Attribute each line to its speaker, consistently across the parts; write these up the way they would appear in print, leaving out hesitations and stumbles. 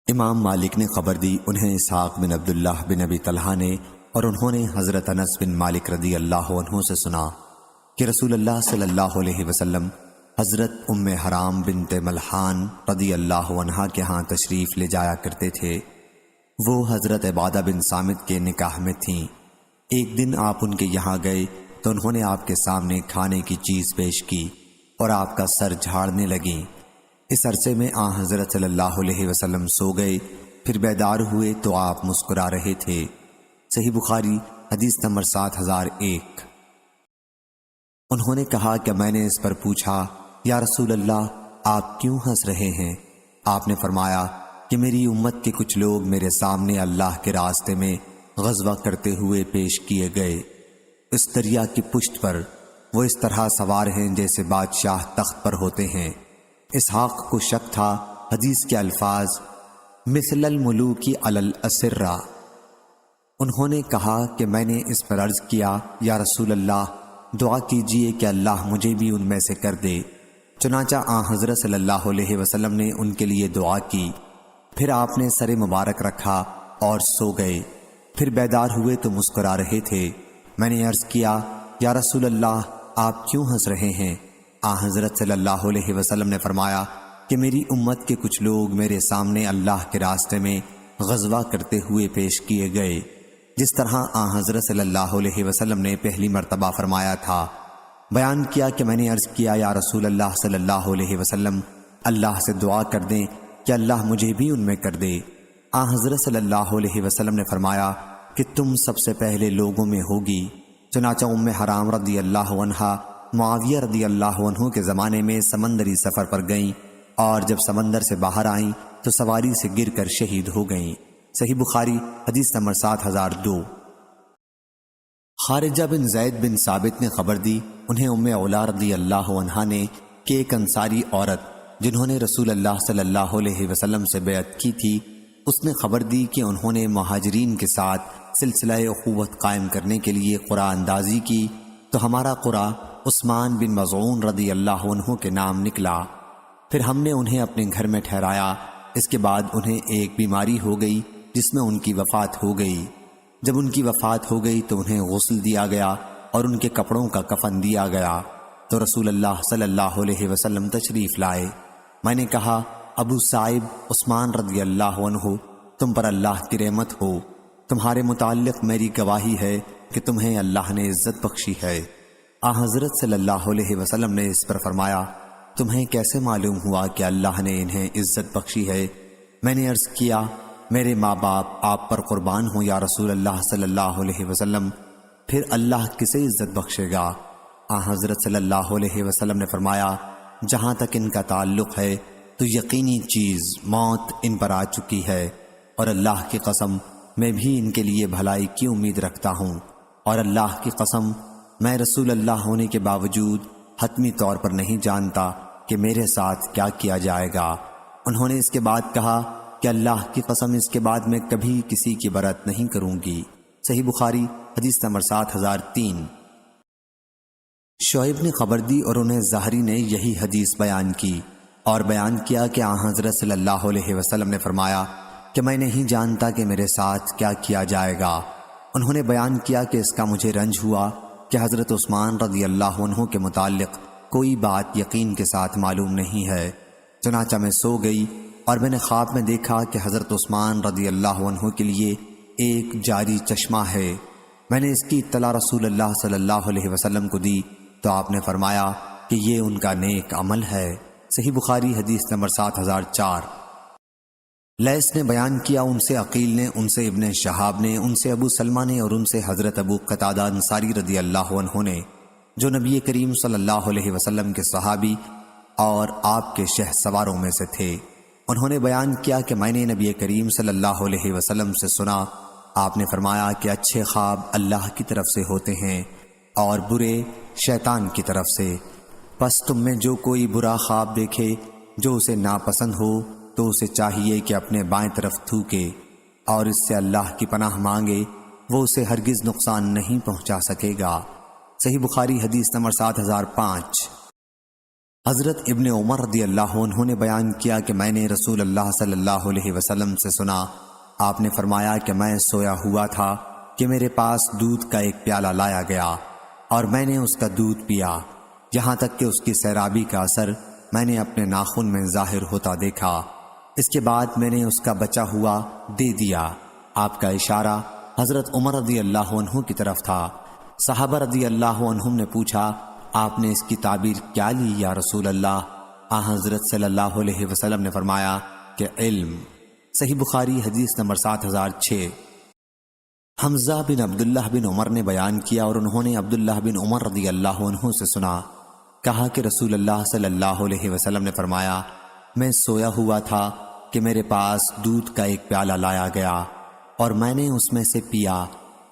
Speaker 1: امام مالک نے خبر دی، انہیں اسحاق بن عبداللہ بن ابی طلحہ نے، اور انہوں نے حضرت انس بن مالک رضی اللہ عنہ سے سنا کہ رسول اللہ صلی اللہ علیہ وسلم حضرت ام حرام بنت ملحان رضی اللہ عنہا کے ہاں تشریف لے جایا کرتے تھے۔ وہ حضرت عبادہ بن صامت کے نکاح میں تھیں۔ ایک دن آپ ان کے یہاں گئے تو انہوں نے آپ کے سامنے کھانے کی چیز پیش کی اور آپ کا سر جھاڑنے لگیں۔ اس عرصے میں حضرت صلی اللہ علیہ وسلم سو گئے، پھر بیدار ہوئے تو آپ مسکرا رہے تھے۔ صحیح بخاری حدیث نمبر 7001۔ انہوں نے کہا کہ میں نے اس پر پوچھا، یا رسول اللہ آپ کیوں ہنس رہے ہیں؟ آپ نے فرمایا کہ میری امت کے کچھ لوگ میرے سامنے اللہ کے راستے میں غزوہ کرتے ہوئے پیش کیے گئے۔ اس دریا کی پشت پر وہ اس طرح سوار ہیں جیسے بادشاہ تخت پر ہوتے ہیں۔ اسحاق کو شک تھا، حدیث کے الفاظ مثل الملوک علی الاسرہ۔ انہوں نے کہا کہ میں نے اس پر عرض کیا، یا رسول اللہ دعا کیجئے کہ اللہ مجھے بھی ان میں سے کر دے۔ چنانچہ حضرت صلی اللہ علیہ وسلم نے ان کے لیے دعا کی، پھر آپ نے سر مبارک رکھا اور سو گئے، پھر بیدار ہوئے تو مسکرا رہے تھے۔ میں نے عرض کیا، یا رسول اللہ آپ کیوں ہنس رہے ہیں؟ حضرت صلی اللہ علیہ وسلم نے فرمایا کہ میری امت کے کچھ لوگ میرے سامنے اللہ کے راستے میں غزوہ کرتے ہوئے پیش کیے گئے، جس طرح حضرت صلی اللہ علیہ وسلم نے پہلی مرتبہ فرمایا تھا۔ بیان کیا کہ میں نے عرض کیا، یا رسول اللہ صلی اللہ علیہ وسلم اللہ سے دعا کر دیں کہ اللہ مجھے بھی ان میں کر دے۔ حضرت صلی اللہ علیہ وسلم نے فرمایا کہ تم سب سے پہلے لوگوں میں ہوگی۔ چنانچہ ام حرام رضی اللہ عنہا معاویہ رضی اللہ عنہ کے زمانے میں سمندری سفر پر گئیں، اور جب سمندر سے باہر آئیں تو سواری سے گر کر شہید ہو گئیں۔ صحیح بخاری حدیث نمبر 7002۔ خارجہ بن زید بن ثابت نے خبر دی، انہیں ام علا رضی اللہ عنہا نے کہ ایک انصاری عورت جنہوں نے رسول اللہ صلی اللہ علیہ وسلم سے بیعت کی تھی، اس نے خبر دی کہ انہوں نے مہاجرین کے ساتھ سلسلہ اخوت قائم کرنے کے لیے قرعہ اندازی کی تو ہمارا قرعہ عثمان بن مظعون رضی اللہ عنہ کے نام نکلا۔ پھر ہم نے انہیں اپنے گھر میں ٹھہرایا۔ اس کے بعد انہیں ایک بیماری ہو گئی جس میں ان کی وفات ہو گئی۔ جب ان کی وفات ہو گئی تو انہیں غسل دیا گیا اور ان کے کپڑوں کا کفن دیا گیا تو رسول اللہ صلی اللہ علیہ وسلم تشریف لائے۔ میں نے کہا، ابو صائب عثمان رضی اللہ عنہ، تم پر اللہ کی رحمت ہو، تمہارے متعلق میری گواہی ہے کہ تمہیں اللہ نے عزت بخشی ہے۔ حضرت صلی اللہ علیہ وسلم نے اس پر فرمایا، تمہیں کیسے معلوم ہوا کہ اللہ نے انہیں عزت بخشی ہے؟ میں نے عرض کیا، میرے ماں باپ آپ پر قربان ہوں یا رسول اللہ صلی اللہ علیہ وسلم، پھر اللہ کسے عزت بخشے گا؟ حضرت صلی اللہ علیہ وسلم نے فرمایا، جہاں تک ان کا تعلق ہے تو یقینی چیز موت ان پر آ چکی ہے، اور اللہ کی قسم میں بھی ان کے لیے بھلائی کی امید رکھتا ہوں، اور اللہ کی قسم میں رسول اللہ ہونے کے باوجود حتمی طور پر نہیں جانتا کہ میرے ساتھ کیا کیا جائے گا۔ انہوں نے اس کے بعد کہا کہ اللہ کی قسم اس کے بعد میں کبھی کسی کی برت نہیں کروں گی۔ صحیح بخاری حدیث نمبر 7003۔ شعیب نے خبر دی اور انہیں زہری نے یہی حدیث بیان کی، اور بیان کیا کہ حضرت صلی اللہ علیہ وسلم نے فرمایا کہ میں نہیں جانتا کہ میرے ساتھ کیا کیا جائے گا۔ انہوں نے بیان کیا کہ اس کا مجھے رنج ہوا کہ حضرت عثمان رضی اللہ عنہ کے متعلق کوئی بات یقین کے ساتھ معلوم نہیں ہے۔ چنانچہ میں سو گئی اور میں نے خواب میں دیکھا کہ حضرت عثمان رضی اللہ عنہ کے لیے ایک جاری چشمہ ہے۔ میں نے اس کی اطلاع رسول اللہ صلی اللہ علیہ وسلم کو دی تو آپ نے فرمایا کہ یہ ان کا نیک عمل ہے۔ صحیح بخاری حدیث نمبر 7004۔ لیث نے بیان کیا، ان سے عقیل نے، ان سے ابن شہاب نے، ان سے ابو سلمہ نے، اور ان سے حضرت ابو قتادہ انصاری رضی اللہ عنہ نے، جو نبی کریم صلی اللہ علیہ وسلم کے صحابی اور آپ کے شہ سواروں میں سے تھے۔ انہوں نے بیان کیا کہ میں نے نبی کریم صلی اللہ علیہ وسلم سے سنا، آپ نے فرمایا کہ اچھے خواب اللہ کی طرف سے ہوتے ہیں اور برے شیطان کی طرف سے۔ پس تم میں جو کوئی برا خواب دیکھے جو اسے ناپسند ہو تو اسے چاہیے کہ اپنے بائیں طرف تھوکے اور اس سے اللہ کی پناہ مانگے، وہ اسے ہرگز نقصان نہیں پہنچا سکے گا۔ صحیح بخاری حدیث نمبر 7005۔ حضرت ابن عمر رضی اللہ عنہ نے بیان کیا کہ میں نے رسول اللہ صلی اللہ علیہ وسلم سے سنا، آپ نے فرمایا کہ میں سویا ہوا تھا کہ میرے پاس دودھ کا ایک پیالہ لایا گیا اور میں نے اس کا دودھ پیا، یہاں تک کہ اس کی سیرابی کا اثر میں نے اپنے ناخن میں ظاہر ہوتا دیکھا۔ اس کے بعد میں نے اس کا بچا ہوا دے دیا۔ آپ کا اشارہ حضرت عمر رضی اللہ عنہ کی طرف تھا۔ صحابہ رضی اللہ عنہم نے پوچھا، آپ نے اس کی تعبیر کیا لی یا رسول اللہ؟ حضرت صلی اللہ علیہ وسلم نے فرمایا کہ علم۔ صحیح بخاری حدیث نمبر 7006۔ حمزہ بن عبداللہ بن عمر نے بیان کیا اور انہوں نے عبداللہ بن عمر رضی اللہ عنہ سے سنا، کہا کہ رسول اللہ صلی اللہ علیہ وسلم نے فرمایا، میں سویا ہوا تھا کہ میرے پاس دودھ کا ایک پیالہ لایا گیا اور میں نے اس میں سے پیا،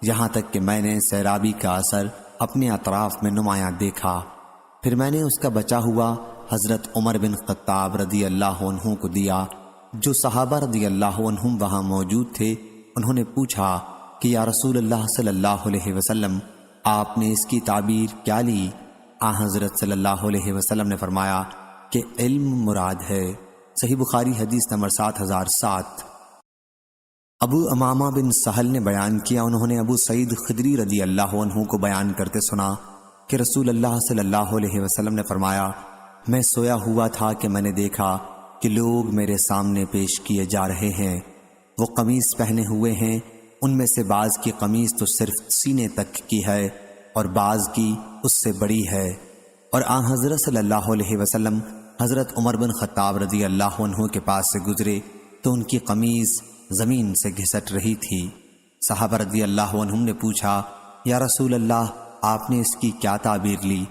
Speaker 1: یہاں تک کہ میں نے سیرابی کا اثر اپنے اطراف میں نمایاں دیکھا، پھر میں نے اس کا بچا ہوا حضرت عمر بن خطاب رضی اللہ عنہ کو دیا۔ جو صحابہ رضی اللہ عنہم وہاں موجود تھے انہوں نے پوچھا کہ یا رسول اللہ صلی اللہ علیہ وسلم، آپ نے اس کی تعبیر کیا لی؟ حضرت صلی اللہ علیہ وسلم نے فرمایا کہ علم مراد ہے۔ صحیح بخاری حدیث نمبر 7007۔ ابو امامہ بن سہل نے بیان کیا، انہوں نے ابو سعید خدری رضی اللہ عنہ کو بیان کرتے سنا کہ رسول اللہ صلی اللہ علیہ وسلم نے فرمایا، میں سویا ہوا تھا کہ میں نے دیکھا کہ لوگ میرے سامنے پیش کیے جا رہے ہیں، وہ قمیص پہنے ہوئے ہیں، ان میں سے بعض کی قمیص تو صرف سینے تک کی ہے اور بعض کی اس سے بڑی ہے، اور حضرت صلی اللہ علیہ وسلم حضرت عمر بن خطاب رضی اللہ عنہ کے پاس سے گزرے تو ان کی قمیص زمین سے گھسٹ رہی تھی۔ صحابہ رضی اللہ عنہم نے پوچھا، یا رسول اللہ، آپ نے اس کی کیا تعبیر لی؟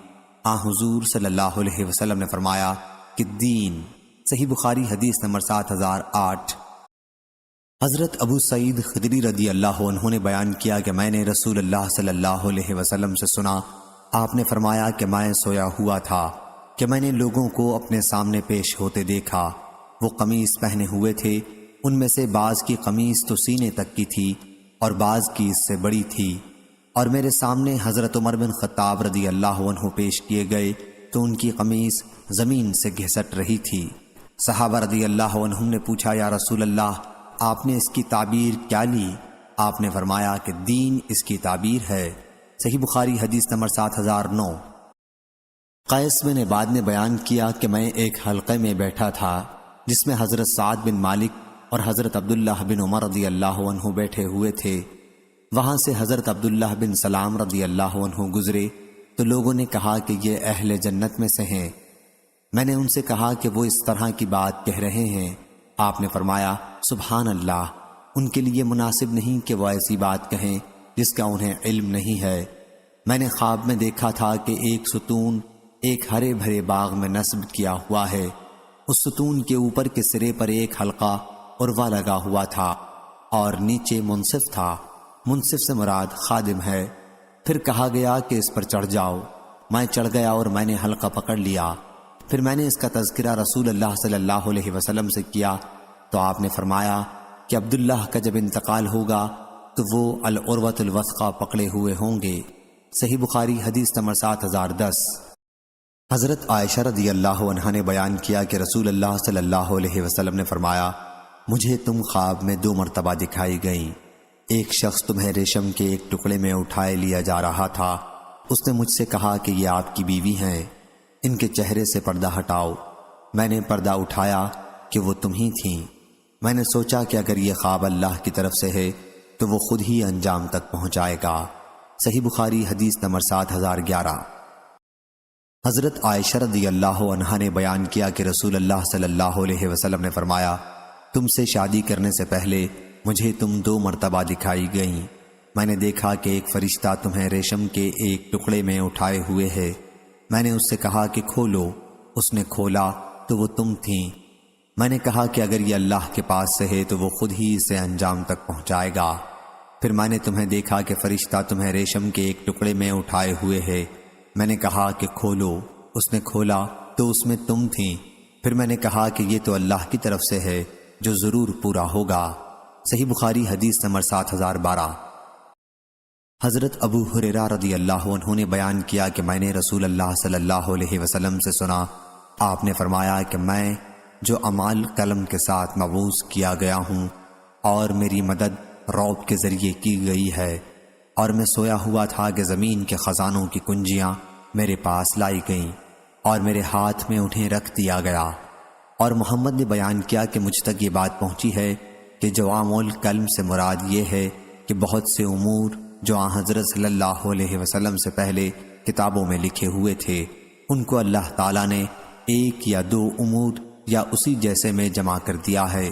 Speaker 1: حضور صلی اللہ علیہ وسلم نے فرمایا کہ دین۔ صحیح بخاری حدیث نمبر 7008۔ حضرت ابو سعید خدری رضی اللہ عنہ نے بیان کیا کہ میں نے رسول اللہ صلی اللہ علیہ وسلم سے سنا، آپ نے فرمایا کہ میں سویا ہوا تھا کہ میں نے لوگوں کو اپنے سامنے پیش ہوتے دیکھا، وہ قمیص پہنے ہوئے تھے، ان میں سے بعض کی قمیص تو سینے تک کی تھی اور بعض کی اس سے بڑی تھی، اور میرے سامنے حضرت عمر بن خطاب رضی اللہ عنہ پیش کیے گئے تو ان کی قمیص زمین سے گھسٹ رہی تھی۔ صحابہ رضی اللہ عنہم نے پوچھا، یا رسول اللہ، آپ نے اس کی تعبیر کیا لی؟ آپ نے فرمایا کہ دین اس کی تعبیر ہے۔ صحیح بخاری حدیث نمبر 7009۔ قیس بن عباد نے بیان کیا کہ میں ایک حلقے میں بیٹھا تھا جس میں حضرت سعد بن مالک اور حضرت عبداللہ بن عمر رضی اللہ عنہ بیٹھے ہوئے تھے۔ وہاں سے حضرت عبداللہ بن سلام رضی اللہ عنہ گزرے تو لوگوں نے کہا کہ یہ اہل جنت میں سے ہیں۔ میں نے ان سے کہا کہ وہ اس طرح کی بات کہہ رہے ہیں۔ آپ نے فرمایا، سبحان اللہ، ان کے لیے مناسب نہیں کہ وہ ایسی بات کہیں جس کا انہیں علم نہیں ہے۔ میں نے خواب میں دیکھا تھا کہ ایک ستون ایک ہرے بھرے باغ میں نصب کیا ہوا ہے، اس ستون کے اوپر کے سرے پر ایک حلقہ عروا لگا ہوا تھا اور نیچے منصف تھا۔ منصف سے مراد خادم ہے۔ پھر کہا گیا کہ اس پر چڑھ جاؤ۔ میں چڑھ گیا اور میں نے حلقہ پکڑ لیا۔ پھر میں نے اس کا تذکرہ رسول اللہ صلی اللہ علیہ وسلم سے کیا تو آپ نے فرمایا کہ عبداللہ کا جب انتقال ہوگا تو وہ العروۃ الوثقی پکڑے ہوئے ہوں گے۔ صحیح بخاری حدیث نمبر 7010۔ حضرت عائشہ رضی اللہ عنہا نے بیان کیا کہ رسول اللہ صلی اللہ علیہ وسلم نے فرمایا، مجھے تم خواب میں 2 مرتبہ دکھائی گئیں۔ ایک شخص تمہیں ریشم کے ایک ٹکڑے میں اٹھائے لیا جا رہا تھا، اس نے مجھ سے کہا کہ یہ آپ کی بیوی ہیں، ان کے چہرے سے پردہ ہٹاؤ۔ میں نے پردہ اٹھایا کہ وہ تم ہی تھیں۔ میں نے سوچا کہ اگر یہ خواب اللہ کی طرف سے ہے تو وہ خود ہی انجام تک پہنچائے گا۔ صحیح بخاری حدیث نمبر 7011۔ حضرت عائشہ رضی اللہ عنہا نے بیان کیا کہ رسول اللہ صلی اللہ علیہ وسلم نے فرمایا، تم سے شادی کرنے سے پہلے مجھے تم 2 مرتبہ دکھائی گئیں۔ میں نے دیکھا کہ ایک فرشتہ تمہیں ریشم کے ایک ٹکڑے میں اٹھائے ہوئے ہے۔ میں نے اس سے کہا کہ کھولو، اس نے کھولا تو وہ تم تھیں۔ میں نے کہا کہ اگر یہ اللہ کے پاس سے ہے تو وہ خود ہی اسے انجام تک پہنچائے گا۔ پھر میں نے تمہیں دیکھا کہ فرشتہ تمہیں ریشم کے ایک ٹکڑے میں اٹھائے ہوئے ہے۔ میں نے کہا کہ کھولو، اس نے کھولا تو اس میں تم تھیں۔ پھر میں نے کہا کہ یہ تو اللہ کی طرف سے ہے جو ضرور پورا ہوگا۔ صحیح بخاری حدیث نمبر 7012۔ حضرت ابو ہریرہ رضی اللہ عنہ نے بیان کیا کہ میں نے رسول اللہ صلی اللہ علیہ وسلم سے سنا، آپ نے فرمایا کہ میں جو اعمال قلم کے ساتھ مبعوث کیا گیا ہوں اور میری مدد رعب کے ذریعے کی گئی ہے، اور میں سویا ہوا تھا کہ زمین کے خزانوں کی کنجیاں میرے پاس لائی گئیں اور میرے ہاتھ میں انہیں رکھ دیا گیا۔ اور محمد نے بیان کیا کہ مجھ تک یہ بات پہنچی ہے کہ جوام الکلم سے مراد یہ ہے کہ بہت سے امور جو آن حضرت صلی اللہ علیہ وسلم سے پہلے کتابوں میں لکھے ہوئے تھے، ان کو اللہ تعالیٰ نے ایک یا دو امور یا اسی جیسے میں جمع کر دیا ہے۔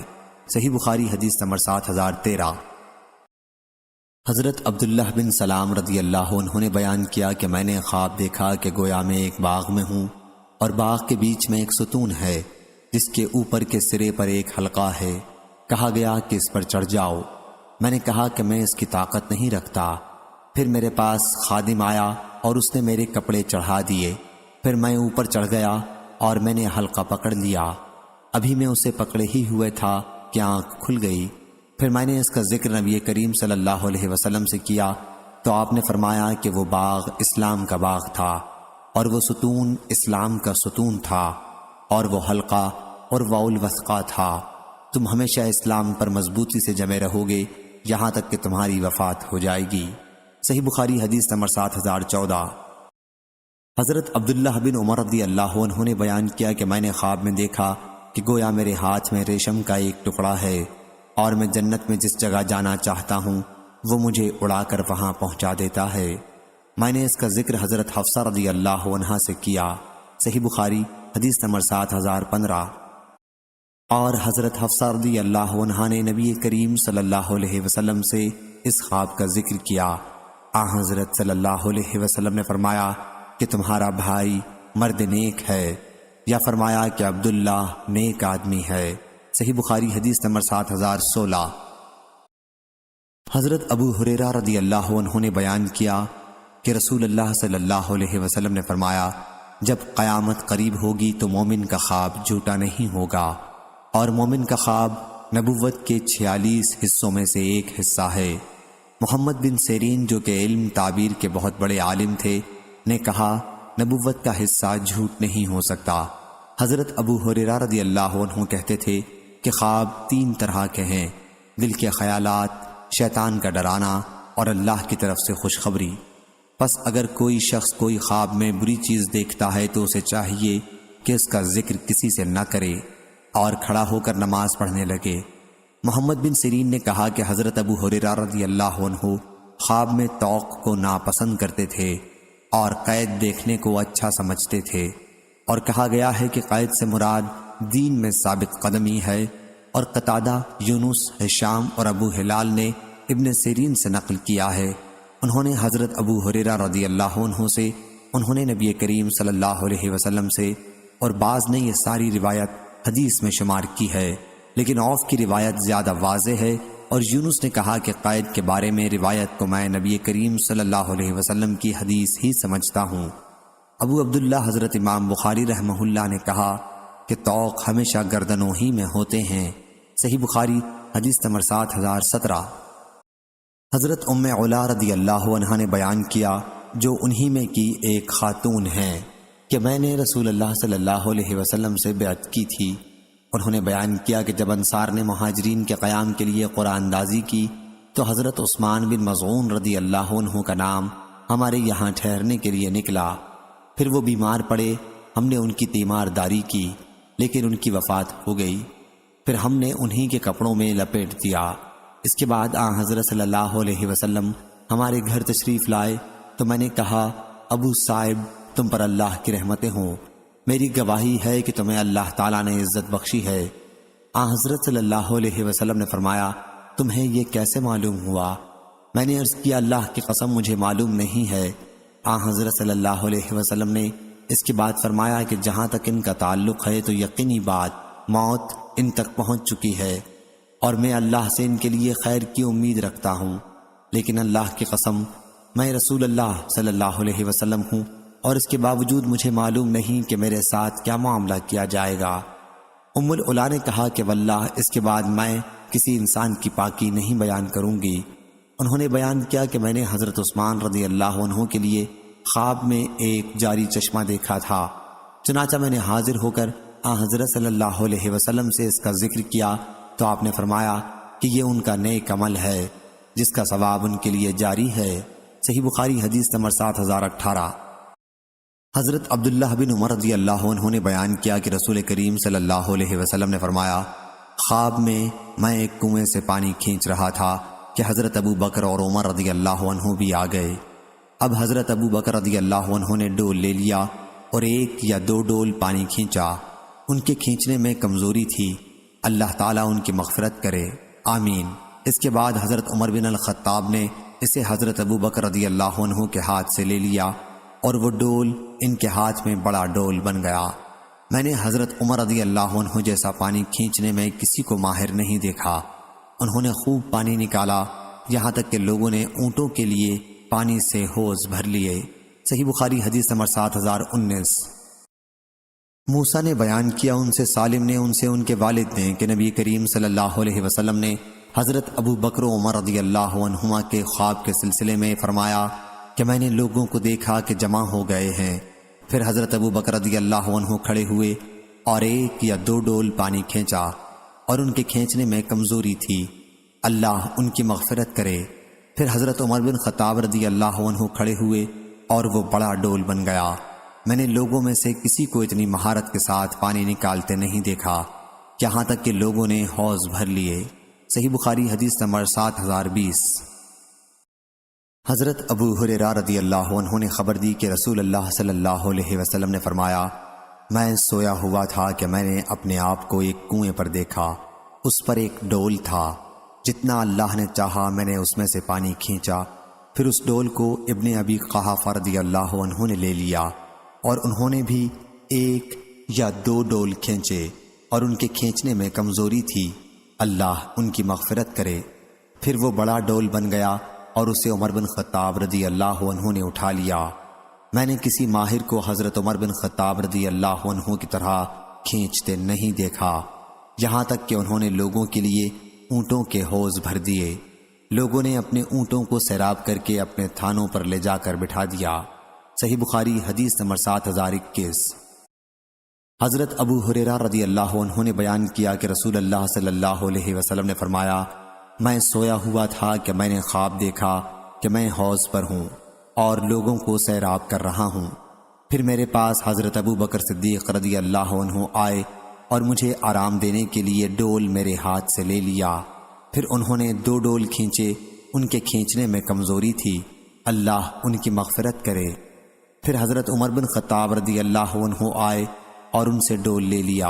Speaker 1: صحیح بخاری حدیث نمبر 7013۔ حضرت عبداللہ بن سلام رضی اللہ عنہ نے بیان کیا کہ میں نے خواب دیکھا کہ گویا میں ایک باغ میں ہوں اور باغ کے بیچ میں ایک ستون ہے جس کے اوپر کے سرے پر ایک حلقہ ہے۔ کہا گیا کہ اس پر چڑھ جاؤ۔ میں نے کہا کہ میں اس کی طاقت نہیں رکھتا۔ پھر میرے پاس خادم آیا اور اس نے میرے کپڑے چڑھا دیے۔ پھر میں اوپر چڑھ گیا اور میں نے حلقہ پکڑ لیا۔ ابھی میں اسے پکڑے ہی ہوئے تھا کہ آنکھ کھل گئی۔ پھر میں نے اس کا ذکر نبی کریم صلی اللہ علیہ وسلم سے کیا تو آپ نے فرمایا کہ وہ باغ اسلام کا باغ تھا اور وہ ستون اسلام کا ستون تھا اور وہ حلقہ اور الوثقہ تھا۔ تم ہمیشہ اسلام پر مضبوطی سے جمے رہو گے یہاں تک کہ تمہاری وفات ہو جائے گی۔ صحیح بخاری حدیث نمبر 7014۔ حضرت عبداللہ بن عمر رضی اللہ عنہ نے بیان کیا کہ میں نے خواب میں دیکھا کہ گویا میرے ہاتھ میں ریشم کا ایک ٹکڑا ہے اور میں جنت میں جس جگہ جانا چاہتا ہوں وہ مجھے اڑا کر وہاں پہنچا دیتا ہے۔ میں نے اس کا ذکر حضرت حفصہ رضی اللہ عنہا سے کیا۔ صحیح بخاری حدیث نمبر 7015۔ اور حضرت حفصہ رضی اللہ عنہا نے نبی کریم صلی اللہ علیہ وسلم سے اس خواب کا ذکر کیا۔ حضرت صلی اللہ علیہ وسلم نے فرمایا کہ تمہارا بھائی مرد نیک ہے، یا فرمایا کہ عبداللہ نیک آدمی ہے۔ صحیح بخاری حدیث نمبر 7016۔ حضرت ابو ہریرہ رضی اللہ عنہ نے بیان کیا کہ رسول اللہ صلی اللہ علیہ وسلم نے فرمایا جب قیامت قریب ہوگی تو مومن کا خواب جھوٹا نہیں ہوگا، اور مومن کا خواب نبوت کے 46 حصوں میں سے ایک حصہ ہے۔ محمد بن سیرین جو کہ علم تعبیر کے بہت بڑے عالم تھے نے کہا نبوت کا حصہ جھوٹ نہیں ہو سکتا۔ حضرت ابو ہریرہ رضی اللہ عنہ کہتے تھے کہ خواب 3 طرح کے ہیں: دل کے خیالات، شیطان کا ڈرانا اور اللہ کی طرف سے خوشخبری۔ پس اگر کوئی شخص کوئی خواب میں بری چیز دیکھتا ہے تو اسے چاہیے کہ اس کا ذکر کسی سے نہ کرے اور کھڑا ہو کر نماز پڑھنے لگے۔ محمد بن سیرین نے کہا کہ حضرت ابو ہریرہ رضی اللہ عنہ خواب میں طوق کو ناپسند کرتے تھے اور قید دیکھنے کو اچھا سمجھتے تھے، اور کہا گیا ہے کہ قید سے مراد دین میں ثابت قدمی ہے۔ اور قتادہ، یونس، ہشام اور ابو ہلال نے ابن سیرین سے نقل کیا ہے، انہوں نے حضرت ابو ہریرہ رضی اللہ عنہ سے، انہوں نے نبی کریم صلی اللہ علیہ وسلم سے، اور بعض نے یہ ساری روایت حدیث میں شمار کی ہے، لیکن عوف کی روایت زیادہ واضح ہے۔ اور یونس نے کہا کہ قید کے بارے میں روایت کو میں نبی کریم صلی اللہ علیہ وسلم کی حدیث ہی سمجھتا ہوں۔ ابو عبداللہ حضرت امام بخاری رحمہ اللہ نے کہا کہ طوق ہمیشہ گردنوں ہی میں ہوتے ہیں۔ صحیح بخاری حدیث نمبر 7017۔ حضرت ام علا رضی اللہ عنہا نے بیان کیا جو انہی میں کی ایک خاتون ہیں کہ میں نے رسول اللہ صلی اللہ علیہ وسلم سے بیعت کی تھی۔ انہوں نے بیان کیا کہ جب انصار نے مہاجرین کے قیام کے لیے قرآن اندازی کی تو حضرت عثمان بن مظعون رضی اللہ عنہ کا نام ہمارے یہاں ٹھہرنے کے لیے نکلا۔ پھر وہ بیمار پڑے، ہم نے ان کی تیمارداری کی لیکن ان کی وفات ہو گئی۔ پھر ہم نے انہی کے کپڑوں میں لپیٹ دیا۔ اس کے بعد حضرت صلی اللہ علیہ وسلم ہمارے گھر تشریف لائے تو میں نے کہا ابو صاحب تم پر اللہ کی رحمتیں ہوں، میری گواہی ہے کہ تمہیں اللہ تعالیٰ نے عزت بخشی ہے۔ حضرت صلی اللہ علیہ وسلم نے فرمایا تمہیں یہ کیسے معلوم ہوا؟ میں نے عرض کیا اللہ کی قسم مجھے معلوم نہیں ہے۔ حضرت صلی اللہ علیہ وسلم نے اس کے بعد فرمایا کہ جہاں تک ان کا تعلق ہے تو یقینی بات موت ان تک پہنچ چکی ہے، اور میں اللہ سے ان کے لیے خیر کی امید رکھتا ہوں، لیکن اللہ کی قسم میں رسول اللہ صلی اللہ علیہ وسلم ہوں، اور اس کے باوجود مجھے معلوم نہیں کہ میرے ساتھ کیا معاملہ کیا جائے گا۔ ام العلا نے کہا کہ واللہ اس کے بعد میں کسی انسان کی پاکی نہیں بیان کروں گی۔ انہوں نے بیان کیا کہ میں نے حضرت عثمان رضی اللہ عنہ کے لیے خواب میں ایک جاری چشمہ دیکھا تھا، چنانچہ میں نے حاضر ہو کر حضرت صلی اللہ علیہ وسلم سے اس کا ذکر کیا تو آپ نے فرمایا کہ یہ ان کا نیک عمل ہے جس کا ثواب ان کے لیے جاری ہے۔ صحیح بخاری حدیث نمبر 7018۔ حضرت عبداللہ بن عمر رضی اللہ عنہ نے بیان کیا کہ رسول کریم صلی اللہ علیہ وسلم نے فرمایا، خواب میں ایک کنویں سے پانی کھینچ رہا تھا کہ حضرت ابو بکر اور عمر رضی اللہ عنہ بھی آ گئے۔ اب حضرت ابو بکر رضی اللہ عنہ نے ڈول لے لیا اور 1 یا 2 ڈول پانی کھینچا۔ ان کے کھینچنے میں کمزوری تھی، اللہ تعالیٰ ان کی مغفرت کرے، آمین۔ اس کے بعد حضرت عمر بن الخطاب نے اسے حضرت ابو بکر رضی اللہ عنہ کے ہاتھ سے لے لیا اور وہ ڈول ان کے ہاتھ میں بڑا ڈول بن گیا۔ میں نے حضرت عمر رضی اللہ عنہ جیسا پانی کھینچنے میں کسی کو ماہر نہیں دیکھا۔ انہوں نے خوب پانی نکالا، یہاں تک کہ لوگوں نے اونٹوں کے لیے پانی سے حوض بھر لیے۔ صحیح بخاری حدیث نمبر 7019۔ موسیٰ نے بیان کیا ان سے سالم نے ان سے ان کے والد نے کہ نبی کریم صلی اللہ علیہ وسلم نے حضرت ابو بکر و عمر رضی اللہ عنہما کے خواب کے سلسلے میں فرمایا کہ میں نے لوگوں کو دیکھا کہ جمع ہو گئے ہیں۔ پھر حضرت ابو بکر رضی اللہ عنہ کھڑے ہوئے اور 1 یا 2 ڈول پانی کھینچا اور ان کے کھینچنے میں کمزوری تھی، اللہ ان کی مغفرت کرے۔ پھر حضرت عمر بن خطاب رضی اللہ عنہ کھڑے ہوئے اور وہ بڑا ڈول بن گیا۔ میں نے لوگوں میں سے کسی کو اتنی مہارت کے ساتھ پانی نکالتے نہیں دیکھا، یہاں تک کہ لوگوں نے حوض بھر لیے۔ صحیح بخاری حدیث نمبر 7020۔ حضرت ابو ہریرہ رضی اللہ عنہ نے خبر دی کہ رسول اللہ صلی اللہ علیہ وسلم نے فرمایا، میں سویا ہوا تھا کہ میں نے اپنے آپ کو ایک کنویں پر دیکھا، اس پر ایک ڈول تھا، جتنا اللہ نے چاہا میں نے اس میں سے پانی کھینچا۔ پھر اس ڈول کو ابن ابی قحافہ رضی اللہ عنہ نے لے لیا اور انہوں نے بھی 1 یا 2 ڈول کھینچے اور ان کے کھینچنے میں کمزوری تھی، اللہ ان کی مغفرت کرے۔ پھر وہ بڑا ڈول بن گیا اور اسے عمر بن خطاب رضی اللہ عنہ نے اٹھا لیا۔ میں نے کسی ماہر کو حضرت عمر بن خطاب رضی اللہ عنہ کی طرح کھینچتے نہیں دیکھا، یہاں تک کہ انہوں نے لوگوں کے لیے اونٹوں کے حوض بھر دیے۔ لوگوں نے اپنے اونٹوں کو سیراب کر کے اپنے تھانوں پر لے جا کر بٹھا دیا۔ صحیح بخاری حدیث نمبر 7021۔ حضرت ابو ہریرہ رضی اللہ عنہ نے بیان کیا کہ رسول اللہ صلی اللہ علیہ وسلم نے فرمایا، میں سویا ہوا تھا کہ میں نے خواب دیکھا کہ میں حوض پر ہوں اور لوگوں کو سیراب کر رہا ہوں۔ پھر میرے پاس حضرت ابو بکر صدیق رضی اللہ عنہ آئے اور مجھے آرام دینے کے لیے ڈول میرے ہاتھ سے لے لیا۔ پھر انہوں نے 2 ڈول کھینچے، ان کے کھینچنے میں کمزوری تھی، اللہ ان کی مغفرت کرے۔ پھر حضرت عمر بن خطاب رضی اللہ عنہ آئے اور ان سے ڈول لے لیا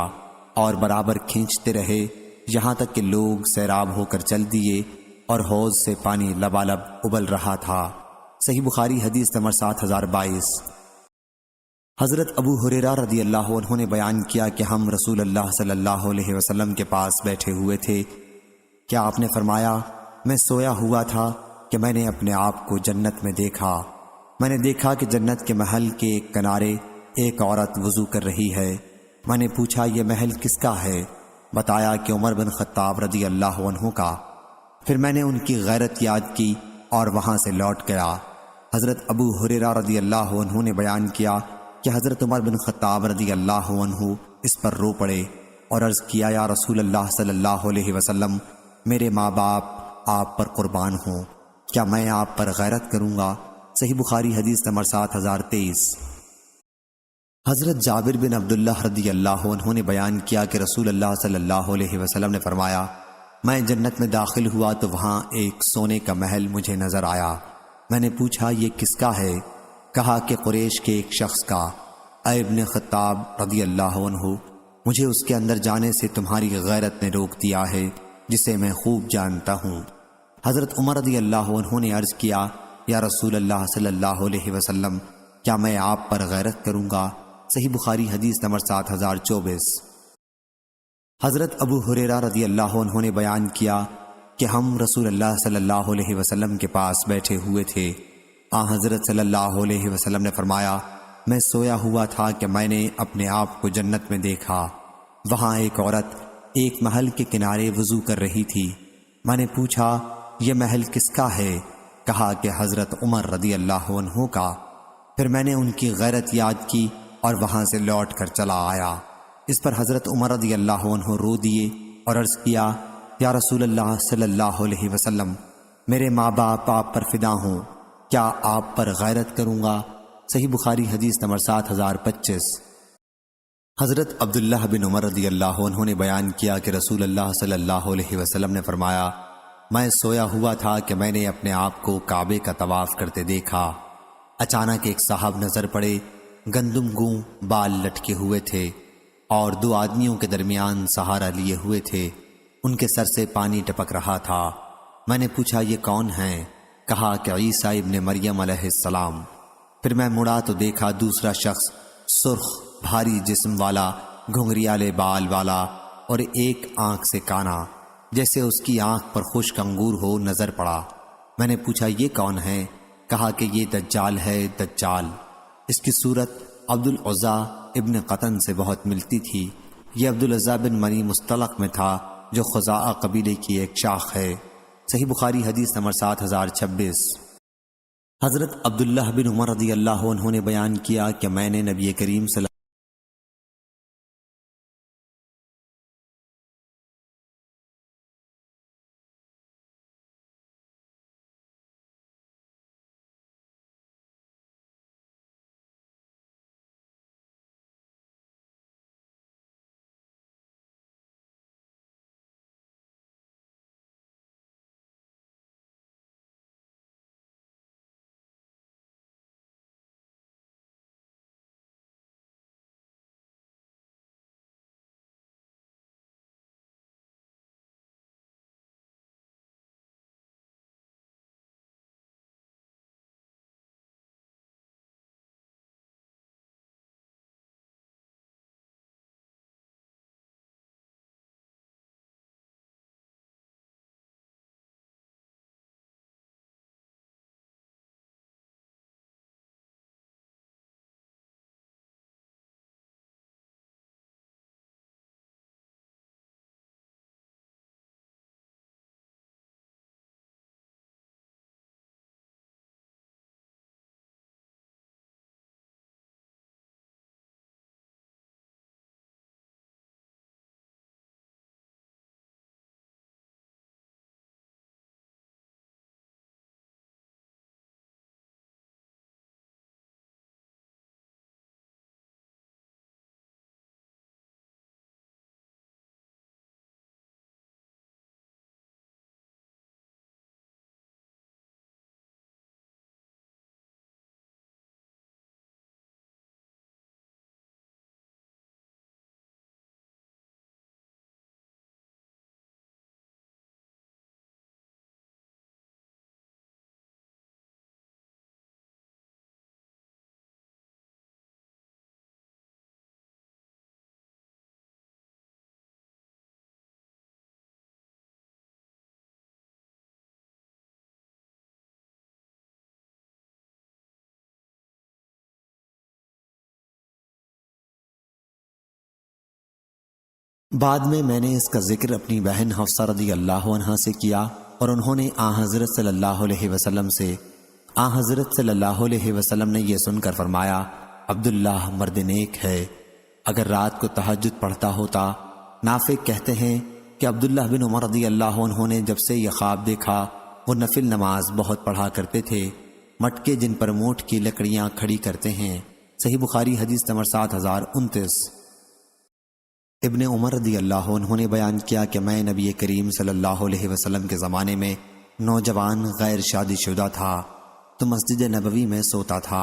Speaker 1: اور برابر کھینچتے رہے، یہاں تک کہ لوگ سیراب ہو کر چل دیے اور حوض سے پانی لبالب ابل رہا تھا۔ صحیح بخاری حدیث نمبر 7022۔ حضرت ابو ہریرہ رضی اللہ عنہ نے بیان کیا کہ ہم رسول اللہ صلی اللہ علیہ وسلم کے پاس بیٹھے ہوئے تھے کہ آپ نے فرمایا، میں سویا ہوا تھا کہ میں نے اپنے آپ کو جنت میں دیکھا۔ میں نے دیکھا کہ جنت کے محل کے ایک کنارے ایک عورت وضو کر رہی ہے۔ میں نے پوچھا یہ محل کس کا ہے؟ بتایا کہ عمر بن خطاب رضی اللہ عنہ کا۔ پھر میں نے ان کی غیرت یاد کی اور وہاں سے لوٹ گیا۔ حضرت ابو ہریرہ رضی اللہ عنہ نے بیان کیا کہ حضرت عمر بن خطاب رضی اللہ عنہ اس پر رو پڑے اور عرض کیا، یا رسول اللہ صلی اللہ علیہ وسلم، میرے ماں باپ آپ پر قربان ہوں، کیا میں آپ پر غیرت کروں گا؟ صحیح بخاری حدیث نمبر 7023۔ حضرت جابر بن عبداللہ رضی اللہ عنہ نے بیان کیا کہ رسول اللہ صلی اللہ علیہ وسلم نے فرمایا، میں جنت میں داخل ہوا تو وہاں ایک سونے کا محل مجھے نظر آیا۔ میں نے پوچھا یہ کس کا ہے؟ کہا کہ قریش کے ایک شخص کا۔ اے ابن خطاب رضی اللہ عنہ، مجھے اس کے اندر جانے سے تمہاری غیرت نے روک دیا ہے، جسے میں خوب جانتا ہوں۔ حضرت عمر رضی اللہ عنہ نے عرض کیا، یا رسول اللہ صلی اللہ علیہ وسلم، کیا میں آپ پر غیرت کروں گا؟ صحیح بخاری حدیث نمبر 7024۔ حضرت ابو ہریرہ رضی اللہ عنہ نے بیان کیا کہ ہم رسول اللہ صلی اللہ علیہ وسلم کے پاس بیٹھے ہوئے تھے۔ حضرت صلی اللہ علیہ وسلم نے فرمایا، میں سویا ہوا تھا کہ میں نے اپنے آپ کو جنت میں دیکھا۔ وہاں ایک عورت ایک محل کے کنارے وضو کر رہی تھی۔ میں نے پوچھا یہ محل کس کا ہے؟ کہا کہ حضرت عمر رضی اللہ عنہ کا۔ پھر میں نے ان کی غیرت یاد کی اور وہاں سے لوٹ کر چلا آیا۔ اس پر حضرت عمر رضی اللہ عنہ رو دیے اور عرض کیا، یا رسول اللہ صلی اللہ علیہ وسلم، میرے ماں باپ آپ پر فدا ہوں، کیا آپ پر غیرت کروں گا؟ صحیح بخاری حدیث نمبر 7025۔ حضرت عبداللہ بن عمر رضی اللہ عنہ نے بیان کیا کہ رسول اللہ صلی اللہ علیہ وسلم نے فرمایا، میں سویا ہوا تھا کہ میں نے اپنے آپ کو کعبے کا طواف کرتے دیکھا۔ اچانک ایک صاحب نظر پڑے، گندم گوں بال لٹکے ہوئے تھے اور 2 آدمیوں کے درمیان سہارا لیے ہوئے تھے، ان کے سر سے پانی ٹپک رہا تھا۔ میں نے پوچھا یہ کون ہیں؟ کہا کہ عیسیٰ ابن مریم علیہ السلام۔ پھر میں مڑا تو دیکھا دوسرا شخص سرخ بھاری جسم والا، گھنگریالے بال والا اور ایک آنکھ سے کانا، جیسے اس کی آنکھ پر خشک انگور ہو، نظر پڑا۔ میں نے پوچھا یہ کون ہے؟ کہا کہ یہ دجال ہے، دجال۔ اس کی صورت عبدالعزیٰ ابن قطن سے بہت ملتی تھی۔ یہ عبدالعزیٰ بن منی مستلق میں تھا جو خزاعہ قبیلے کی ایک شاخ ہے۔ صحیح بخاری حدیث نمبر 7026۔ حضرت عبداللہ بن عمر رضی اللہ عنہ نے بیان کیا کہ میں نے نبی کریم صلی بعد میں نے اس کا ذکر اپنی بہن حفصہ رضی اللہ عنہا سے کیا اور انہوں نے حضرت صلی اللہ علیہ وسلم سے حضرت صلی اللہ علیہ وسلم نے یہ سن کر فرمایا، عبداللہ مرد نیک ہے، اگر رات کو تہجد پڑھتا ہوتا۔ نافع کہتے ہیں کہ عبداللہ بن عمر رضی اللہ عنہ نے جب سے یہ خواب دیکھا وہ نفل نماز بہت پڑھا کرتے تھے، مٹکے جن پر مونٹ کی لکڑیاں کھڑی کرتے ہیں۔ صحیح بخاری حدیث نمبر 7029۔ ابن عمر رضی اللہ عنہ نے بیان کیا کہ میں نبی کریم صلی اللہ علیہ وسلم کے زمانے میں نوجوان غیر شادی شدہ تھا تو مسجد نبوی میں سوتا تھا،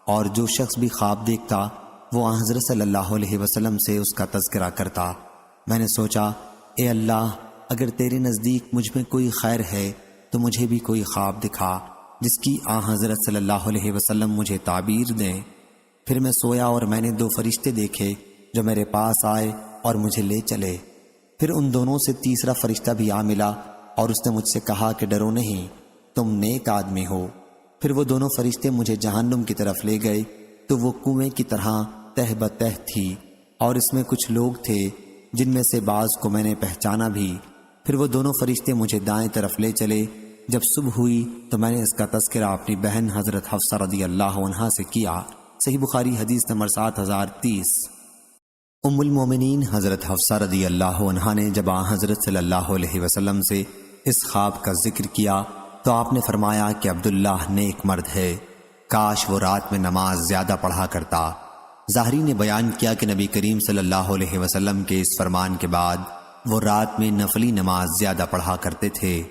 Speaker 1: اور جو شخص بھی خواب دیکھتا وہ حضرت صلی اللہ علیہ وسلم سے اس کا تذکرہ کرتا۔ میں نے سوچا، اے اللہ، اگر تیرے نزدیک مجھ میں کوئی خیر ہے تو مجھے بھی کوئی خواب دکھا جس کی حضرت صلی اللہ علیہ وسلم مجھے تعبیر دیں۔ پھر میں سویا اور میں نے 2 فرشتے دیکھے جو میرے پاس آئے اور مجھے لے چلے۔ پھر ان دونوں سے تیسرا فرشتہ بھی آ ملا اور اس نے مجھ سے کہا کہ ڈرو نہیں، تم نیک آدمی ہو۔ پھر وہ دونوں فرشتے مجھے جہنم کی طرف لے گئے تو وہ کنویں کی طرح تہ بتہ تھی، اور اس میں کچھ لوگ تھے جن میں سے بعض کو میں نے پہچانا بھی۔ پھر وہ دونوں فرشتے مجھے دائیں طرف لے چلے۔ جب صبح ہوئی تو میں نے اس کا تذکرہ اپنی بہن حضرت حفصہ رضی اللہ عنہا سے کیا صحیح بخاری حدیث نمبر 7030۔ ام المومنین حضرت حفصہ رضی اللہ عنہا نے جب حضرت صلی اللہ علیہ وسلم سے اس خواب کا ذکر کیا تو آپ نے فرمایا کہ عبداللہ نیک مرد ہے، کاش وہ رات میں نماز زیادہ پڑھا کرتا۔ ظاہری نے بیان کیا کہ نبی کریم صلی اللہ علیہ وسلم کے اس فرمان کے بعد وہ رات میں نفلی نماز زیادہ پڑھا کرتے تھے۔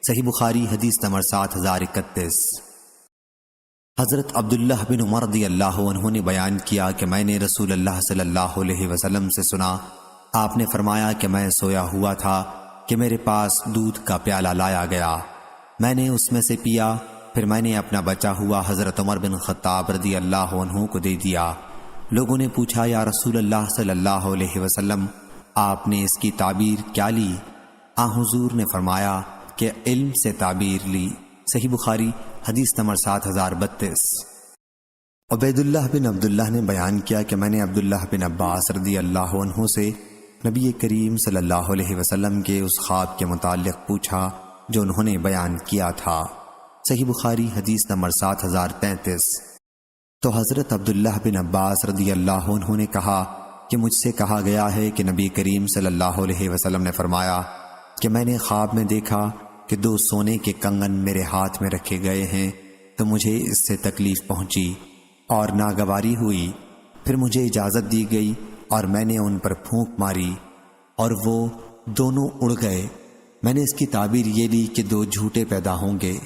Speaker 1: صحیح بخاری حدیث نمبر 7031۔ حضرت عبداللہ بن عمر رضی اللہ عنہ نے بیان کیا کہ میں نے رسول اللہ صلی اللہ علیہ وسلم سے سنا، آپ نے فرمایا کہ میں سویا ہوا تھا کہ میرے پاس دودھ کا پیالہ لایا گیا، میں نے اس میں سے پیا، پھر میں نے اپنا بچا ہوا حضرت عمر بن خطاب رضی اللہ عنہ کو دے دیا۔ لوگوں نے پوچھا یا رسول اللہ صلی اللہ علیہ وسلم آپ نے اس کی تعبیر کیا لی؟ حضور نے فرمایا کہ علم سے تعبیر لی۔ صحیح بخاری حدیث نمبر 7032۔ عبید اللہ بن عبداللہ نے بیان کیا کہ میں نے عبداللہ بن عباس رضی اللہ عنہ سے نبی کریم صلی اللہ علیہ وسلم کے اس خواب کے متعلق پوچھا جو انہوں نے بیان کیا تھا۔ صحیح بخاری حدیث نمبر 7033۔ تو حضرت عبداللہ بن عباس رضی اللہ عنہ نے کہا کہ مجھ سے کہا گیا ہے کہ نبی کریم صلی اللہ علیہ وسلم نے فرمایا کہ میں نے خواب میں دیکھا کہ 2 سونے کے کنگن میرے ہاتھ میں رکھے گئے ہیں، تو مجھے اس سے تکلیف پہنچی اور ناگواری ہوئی، پھر مجھے اجازت دی گئی اور میں نے ان پر پھونک ماری اور وہ دونوں اڑ گئے۔ میں نے اس کی تعبیر یہ لی کہ 2 جھوٹے پیدا ہوں گے۔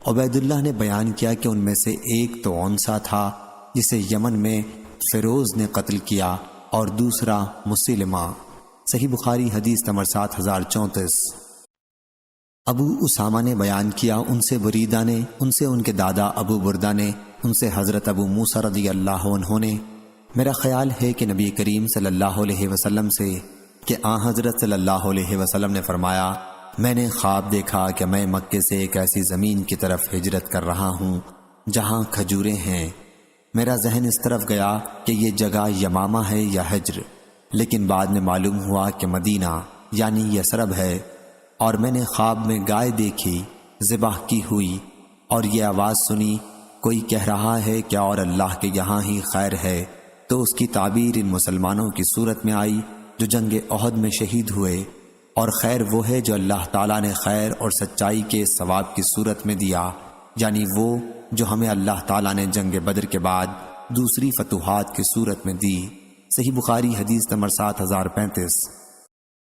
Speaker 1: عبید اللہ نے بیان کیا کہ ان میں سے ایک تو اونسا تھا جسے یمن میں فیروز نے قتل کیا اور دوسرا مسلمہ۔ صحیح بخاری حدیث نمبر 7034۔ ابو اسامہ نے بیان کیا ان سے بریدہ نے، ان سے ان کے دادا ابو بردہ نے، ان سے حضرت ابو موسیٰ رضی اللہ عنہ نے، میرا خیال ہے کہ نبی کریم صلی اللہ علیہ وسلم سے کہ حضرت صلی اللہ علیہ وسلم نے فرمایا میں نے خواب دیکھا کہ میں مکے سے ایک ایسی زمین کی طرف ہجرت کر رہا ہوں جہاں کھجوریں ہیں۔ میرا ذہن اس طرف گیا کہ یہ جگہ یمامہ ہے یا حجر، لیکن بعد میں معلوم ہوا کہ مدینہ یعنی یثرب ہے، اور میں نے خواب میں گائے دیکھی ذبح کی ہوئی اور یہ آواز سنی کوئی کہہ رہا ہے کہ اور اللہ کے یہاں ہی خیر ہے، تو اس کی تعبیر ان مسلمانوں کی صورت میں آئی جو جنگ احد میں شہید ہوئے، اور خیر وہ ہے جو اللہ تعالیٰ نے خیر اور سچائی کے ثواب کی صورت میں دیا، یعنی وہ جو ہمیں اللہ تعالیٰ نے جنگ بدر کے بعد دوسری فتوحات کی صورت میں دی۔ صحیح بخاری حدیث نمبر 7035۔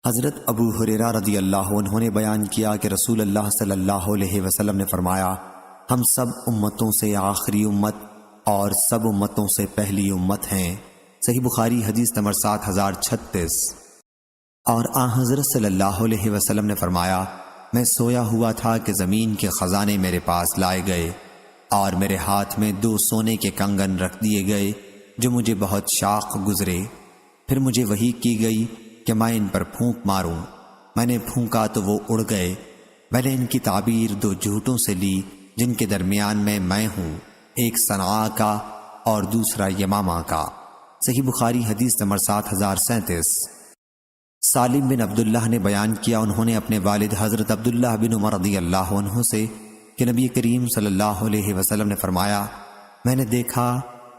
Speaker 1: حضرت ابو ہریرہ رضی اللہ عنہ نے بیان کیا کہ رسول اللہ صلی اللہ علیہ وسلم نے فرمایا ہم سب امتوں سے آخری امت اور سب امتوں سے پہلی امت ہیں۔ صحیح بخاری حدیث نمبر 7036۔ اور حضرت صلی اللہ علیہ وسلم نے فرمایا میں سویا ہوا تھا کہ زمین کے خزانے میرے پاس لائے گئے اور میرے ہاتھ میں 2 سونے کے کنگن رکھ دیے گئے جو مجھے بہت شاق گزرے، پھر مجھے وحی کی گئی کہ میں ان پر پھونک ماروں، میں نے پھونکا تو وہ اڑ گئے۔ میں نے ان کی تعبیر 2 جھوٹوں سے لی جن کے درمیان میں ہوں، ایک صنعاء کا اور دوسرا یمامہ کا۔ صحیح بخاری حدیث نمبر 7037۔ سالم بن عبداللہ نے بیان کیا انہوں نے اپنے والد حضرت عبداللہ بن عمر رضی اللہ عنہ سے کہ نبی کریم صلی اللہ علیہ وسلم نے فرمایا میں نے دیکھا